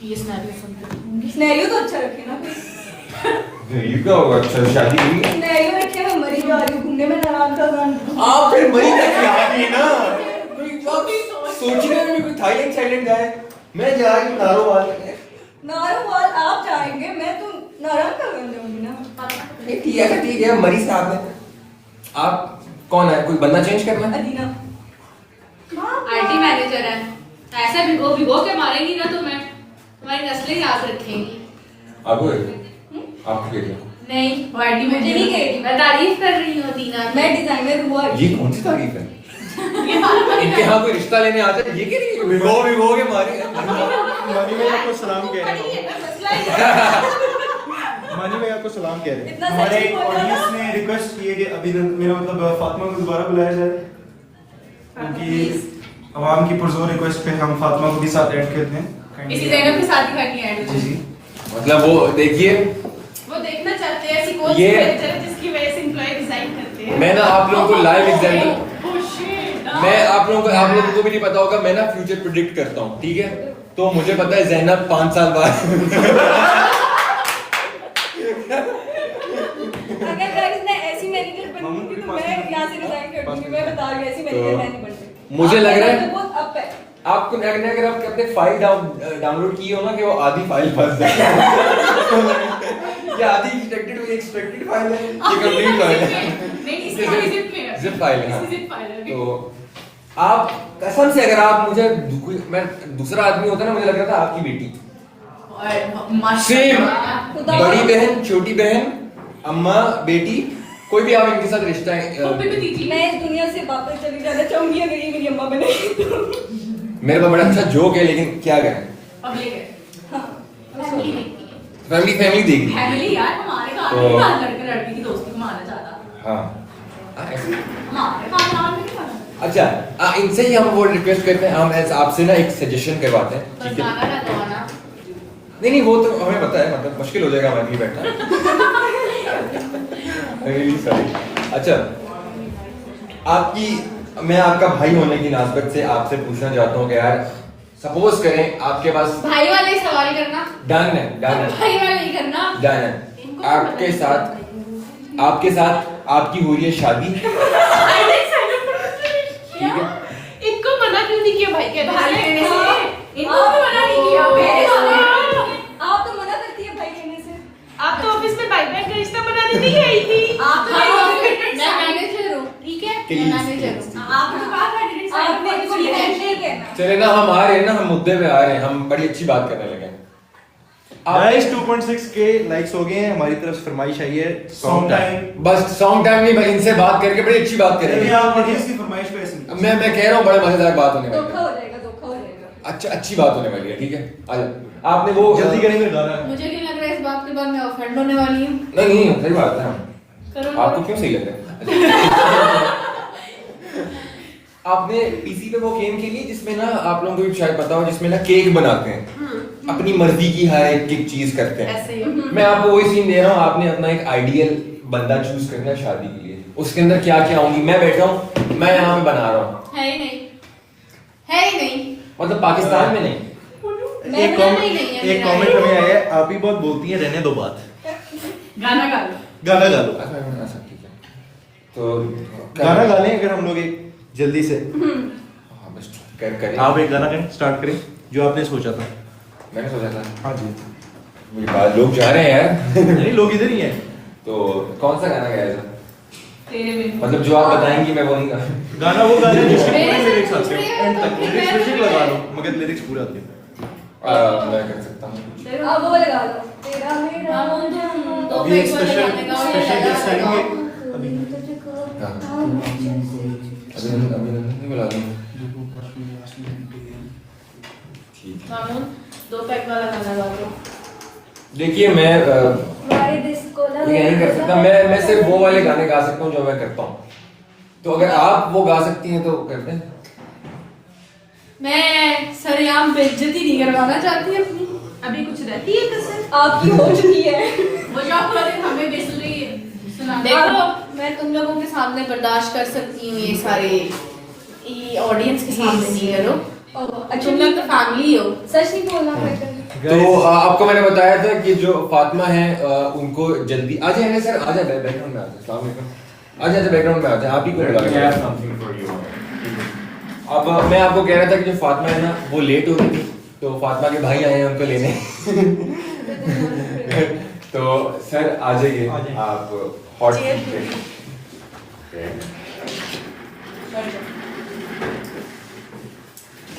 ये सिनेरियो सुनते सिनेरियो तो अच्छा रखे ना कोई। ये क्या होगा? अच्छा शादी हुई है, सिनेरियो रखे, मैं मरी जा रही हूँ घूमने में, नाराज का गाना। आप फिर मरी तक आ गई ना। सोचने में भी कोई थाईलैंड साइलेंट जाए, मैं जा रही हूँ नारोवाल। नारोवाल आप जाएंगे, मैं तो नाराज का गाना जाऊंगी ना। ठीक है मरी साहब है। आप कौन है? कोई बंदा चेंज करना है? अदीना आईटी मैनेजर है, ऐसे भिगो भिगो के मारेंगी ना तुम्हें, तुम्हारी नस्लें याद रखेंगी। आपको आपको क्या? नहीं वो आईटी मुझे नहीं कह रही। मैं तारीफ कर रही हूँ दीना की। मैं डिजाइनर हुआ। ये कौन सी तारीफ है? ये मालूम इनके यहाँ कोई रिश्ता लेने आता है, ये क्या नहीं भिगो के मारी। मानी भाई आपको सलाम कह रहे नहीं हैं। है, मसला ही है। मानी भाई आपको सलाम कह रहे हैं। इतना हमारे सच बोल रहा ऑडियंस था। ने रिक्वेस्ट की है कि अभी मेरा मतलब फातिमा को दोबारा बुलाया जाए, क्योंकि आवाम की पुरजोर रिक्वेस्ट पे हम फातिमा को भी साथ ऐड करते हैं। इसी जैनब के साथ ही करनी है जी जी। मतलब वो देखिए, वो देखना चाहते हैं ऐसी कौन सी ये- मैनेजर है जिसकी वजह से एम्प्लॉय रिजाइन करते हैं। मैं ना आप लोगों को लाइव एग्जांपल, Oh shit, मैं आप लोगों को भी नहीं पता होगा, मैं ना फ्यूचर प्रिडिक्ट करता हूँ, ठीक है। तो मुझे पता है ज़ैनब 5 साल बाद अगर गाइस ने ऐसी मैनेजर बनूंगी तो मैं यहाँ से रिजाइन कर दूंगी। मैं बता रही हूँ ऐसी मैनेजर मैं नहीं बन सकती। मुझे लग रहा है- तो बहुत अप है। आपको अगर आप अपने फाइल डाउनलोड किए हो ना कि वो आधी फाइल फंस जाए। ये आधी एक्सपेक्टेड फाइल है, ये कंप्लीट फाइल है। नहीं इसकी वाली zip में है। Zip file है, हाँ। इसकी zip file है अभी। तो आप कसम से अगर आप मुझे मैं दूसरा आदमी होता ना, मुझे लग रहा था आपकी बेटी और माशाल्लाह खुदा- बड़ी बहन, छोटी बहन, अम्मा, बेटी, कोई भी आप इनके साथ रिश्ता कॉपी भी दीजिए। मैं इस दुनिया से वापस चली जाना चाहूंगी अगर ये मेरी अम्मा बनेगी तो। मेरे पास बड़ा अच्छा जोक है, लेकिन क्या करें, पब्लिक है। हाँ, फैमिली देखती है। फैमिली देख रही है। फैमिली यार हमारे घर तो- में नहीं लड़के लड़की की दोस्ती को माना जाता। हाँ ऐसे हमारे खानदान में नहीं माना। अच्छा इनसे ही हम वो रिक्वेस्ट करते हैं, हम आपसे ना एक सजेशन करवाते हैं, बस ठीक है? गाना ना गाना। नहीं वो तो हमें पता है, मतलब मुश्किल हो जाएगा हमारे लिए बैठना। Really sorry. अच्छा मैं आपका भाई होने की नास्बत से आपसे पूछना चाहता हूँ कि यार सपोज करें आपके पास भाई वाले ही सवाल करना। डन है भाई वाले ही करना। डन है आपके साथ आपकी हो रही है शादी, ठीक है? इनको मना क्यों नहीं किया भाई कहने भाई से? कहने से? इनको भी मना नहीं किया। आप तो मना करती है भाई कहने से। आप तो ऑफिस में बाई बाई का रिश्ता बनाने नहीं आई थी। आप तो मैं मैनेजर हूँ, ठीक है? मैं मैनेजर हूँ। आपने तो कहा था didn't sign आपने इसको नहीं कहना। चले ना, हम आ रहे हैं ना, हम मुद्दे पे आ रहे हैं, हम बड़ी अच्छी बात करने लगे हैं। गाइस 2.6 के लाइक्स हो गए हैं, हमारी तरफ से फरमाइश आई है सॉन्ग टाइम। बस सॉन्ग टाइम नहीं, भाई इनसे बात करके बड़ी अच्छी बात करेंगे। आप ऑडियंस की फरमाइश पे ऐसे नहीं। मैं कह रहा हूँ बड़े मजेदार बात होने वाली धोखा है, हो जाएगा, धोखा हो जाएगा। अच्छी बात होने वाली है, ठीक है? आजा आपने वो जल्दी करेंगे गाना। मुझे नहीं लग रहा है इस बात के बाद मैं ऑफेंड होने वाली हूँ। नहीं सही बात है। करो आपको क्यों सही लग रहा है? आपने पीसी पे वो गेम खेली जिसमें ना, आप लोगों को भी शायद पता हो, जिसमें ना केक बनाते हैं, अपनी मर्जी की हर एक चीज करते हैं। ऐसे ही। मैं आपको वही सीन दे रहा हूँ, आपने अपना एक आइडियल बंदा चूज करना है शादी के लिए, उसके अंदर क्या क्या होंगी। मैं बैठा हूँ, मैं यहाँ पे बना रहा हूँ, है ही नहीं, है ही नहीं। मतलब पाकिस्तान में नहीं। एक कमेंट हमें आया है, आप ही बहुत बोलती हैं, रहने दो बात। गाना गा लो। गाना गा लो। अच्छा ठीक है, तो गाना गा लें अगर हम लोग एक जल्दी से। हाँ, बस करें। आप एक गाना करें, स्टार्ट करें जो आपने सोचा था। मैंने सोचा था हाँ जी। मेरे पास लोग जा रहे हैं यार। नहीं लोग इधर ही हैं। तो कौन सा गाना गाया था? तेरे बिन। मतलब जो आप बताएंगी मैं वो नहीं गा। गाना वो गाना है जिसके मेरे पूरे से लिरिक्स पूछ आते रहे हैं, हो एंड तक तो लिरिक्स मैं म्यूजिक लगा लो मगर लिरिक्स पूरे आते हैं। मैं कर सकता हूँ। आप वो लगा लो। तेरा मेरा अभी एक स्पेशल गेस्ट आएंगे अभी। अभिनंदन नहीं बुला दूँ? ठीक है। मामून 2 पैक वाला गाना गा दो। देखिए मैं हमारे दिस को ये नहीं कर सकता, मैं सिर्फ वो वाले गाने गा सकता हूँ जो मैं करता हूँ, तो अगर आप वो गा सकती हैं तो करते हैं। मैं सरेआम बेइज्जती नहीं करवाना चाहती अपनी। अभी कुछ रहती है कसर। आपकी हो चुकी है। वो जो आप वाले हमें बेसुरी सुना। देखो मैं तुम लोगों के सामने बर्दाश्त कर सकती हूँ, ये सारे ऑडियंस के सामने नहीं करो। तुम लोग तो फैमिली हो। सच नहीं बोलना पड़ेगा। तो आपको मैंने बताया था कि जो फातिमा है उनको जल्दी आ जाए सर, आ जाए बैकग्राउंड में आ जाए। अस्सलाम वालेकुम, आ जाए बैकग्राउंड में आ जाए, आप ही को बुला रहे हैं। अब मैं आपको कह रहा था कि जो फातिमा है ना वो लेट हो रही थी, तो फातिमा के भाई आए हैं उनको लेने। तो सर आ जाइए आप हॉट सीट पे।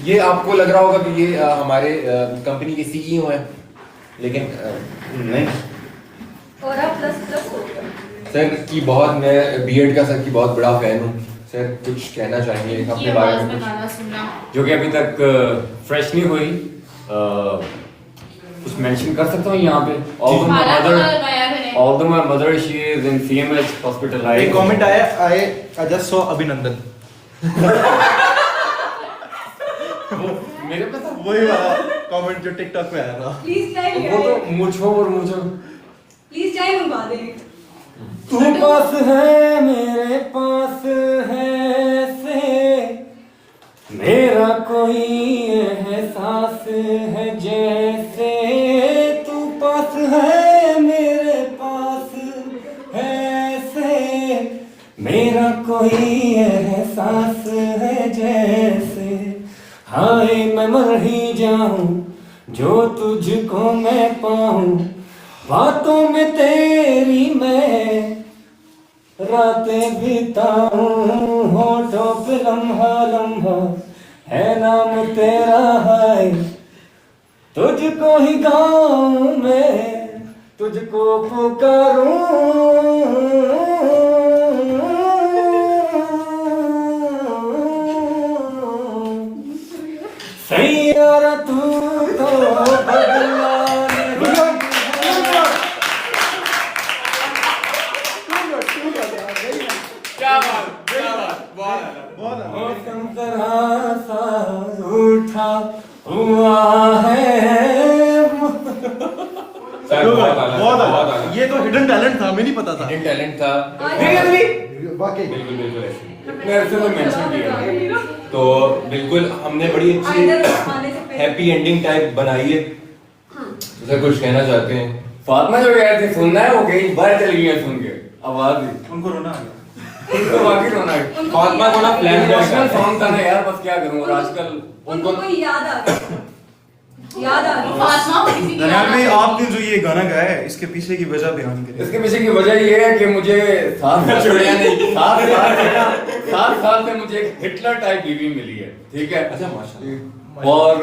ये आपको लग रहा होगा कि ये हमारे कंपनी के सीईओ हैं, लेकिन नहीं और आप प्लस प्लस हो गए। सर की बहुत, मैं बीएड का सर की बहुत बड़ा फैन हूँ। सर कुछ कहना चाहेंगे अपने बारे में कुछ? गाना सुनना। जो कि अभी तक फ्रेश नहीं हुई, कुछ मेंशन कर सकता हूँ यहाँ पे। Although my mother she is in CMH hospital. एक कमेंट आया I just saw अभिनंदन। मेरे पे था वही वाला कमेंट जो टिकटॉक पे आया था। प्लीज टाइम वो तो मुझो और मुझो। प्लीज टाइम मंगवा दें। तू पास है मेरे पास है से, मेरा कोई एहसास है जैसे, तू पास है मेरे पास है से, मेरा कोई एहसास है जैसे, हाय मैं मर ही जाऊं जो तुझको मैं पाऊं, बातों में तेरी मैं रातें बिताऊं, होठों पे लम्हा लम्हा है नाम तेरा, है तुझको ही गाऊं मैं, तुझको पुकारूं, सैयारा तू तो बदला क्या बात, बहुत हिडन टैलेंट था, हमें नहीं पता था। हिडन टैलेंट था। वाकई बिल्कुल बिल्कुल ऐसे मेरे से तो मेंशन किया तो बिल्कुल हमने बड़ी अच्छी हैप्पी एंडिंग टाइप बनाई है। उसे कुछ कहना चाहते हैं? फातिमा जो कह रही थी सुनना है वो कहीं बाहर चली गई सुन के आवाज ही उनको रोना आ गया। उनको बाकी रोना है फातिमा को ना फ्लैश इमोशनल सॉन्ग था ना यार, बस क्या करूं और आजकल उनको कोई याद आ गया, याद आ गई। फातिमा को किसी की दरमियान याद में आ आपने जो ये गाना गाया है इसके पीछे की वजह बयान करें। इसके पीछे की वजह ये है कि मुझे 7 साल से मुझे एक हिटलर टाइप बीवी मिली है, ठीक है। अच्छा माशाल्लाह। और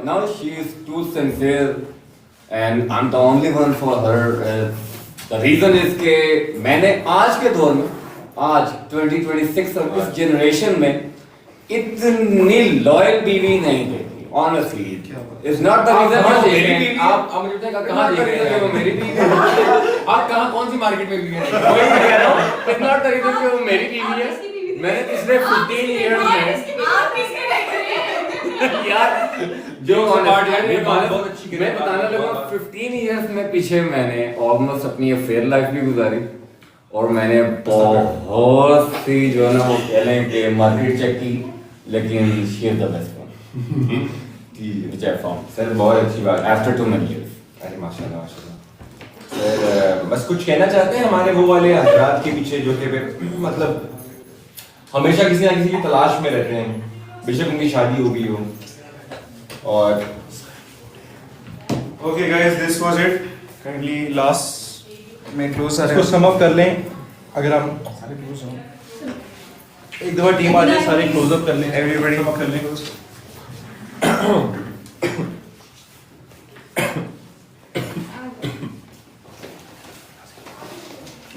now she is too sincere and I am the only one for her. The reason is के मैंने आज के दौर में, आज 2026 और इस जनरेशन में इतनी लॉयल बीवी नहीं देखी honestly. It's not the reason कहाँ कि देख रहे मेरी हैं? बीवी आप मुझे बताइए आप कहाँ देख रहे हैं? वो मेरी बीवी है। आप कहाँ कौन सी मार्केट में भी हैं? वही मैं कह रहा हूँ, इट्स नॉट द रीजन कि वो मेरी बीवी है। मैंने पिछले 15 इयर्स में आप किसके देख रहे हैं? यार जो बात यार, ये बात मैं बहुत अच्छी करी। मैं बताने लगा 15 इयर्स में पीछे मैंने ऑलमोस्ट अपनी अफेयर लाइफ भी गुजारी और मैंने बहुत सी जो है ना वो कह लें कि मार्केट चेक की, लेकिन she is the best one which I found. Sir बहुत अच्छी बात है। After 2 many years। अरे माशाल्लाह माशाल्लाह। सर बस कुछ कहना चाहते हैं हमारे वो वाले हजरात के पीछे जो कि मतलब हमेशा किसी ना किसी की तलाश में रहते हैं, बेशक उनकी शादी हो गई हो। और okay guys, this was it. Kindly last में क्लोज इसको सम अप कर लें। अगर हम सारे क्लोज हों, एक दफा टीम आ जाए, सारे क्लोज अप कर लें, एवरीबॉडी कर लें।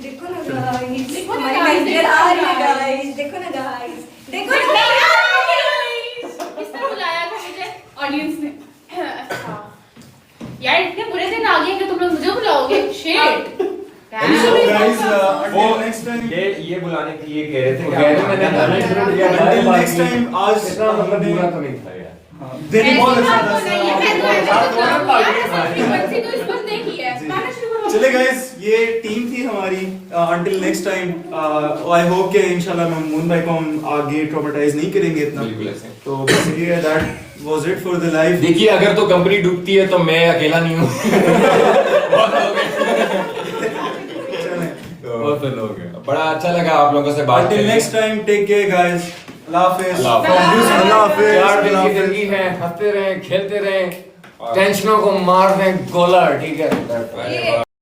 देखो ना गाइस, देखो ना हमारी guys, नाइट आ रही है देखो ना गाइस, देखो ना गाइस, देखो ना किसने बुलाया था मुझे? ऑडियंस ने। अच्छा यार, इतने बुरे दिन आ गए कि तुम लोग मुझे बुलाओगे? शिट गाइस, वो नेक्स्ट टाइम ये बुलाने के लिए कह रहे थे वो कह रहे थे, मैंने गाना शुरू किया था, Until next time, आज इतना मतलब बुरा तो नहीं था यार। दिन बहुत अच्छा था। चले गाइस, ये टीम थी हमारी। Until next time, I hope कि इंशाल्लाह हम मून भाई को हम आगे ट्रॉमेटाइज नहीं करेंगे इतना। बिल्कुल ऐसे। तो basically that was it for the life. देखिए अगर तो कंपनी डूबती है तो मैं अकेला नहीं हूँ। बहुत लोग हैं। बहुत से लोग हैं। बड़ा अच्छा लगा आप लोगों से बात Until करके। next time, take care guys. अल्लाह हाफिज़। अल्लाह हाफिज़। अल्लाह हाफिज़। 4 दिन की जिंदगी है, हंसते रहें, खेलते रहें, टेंशनों को मार दें गोला, ठीक है। अरे वाह।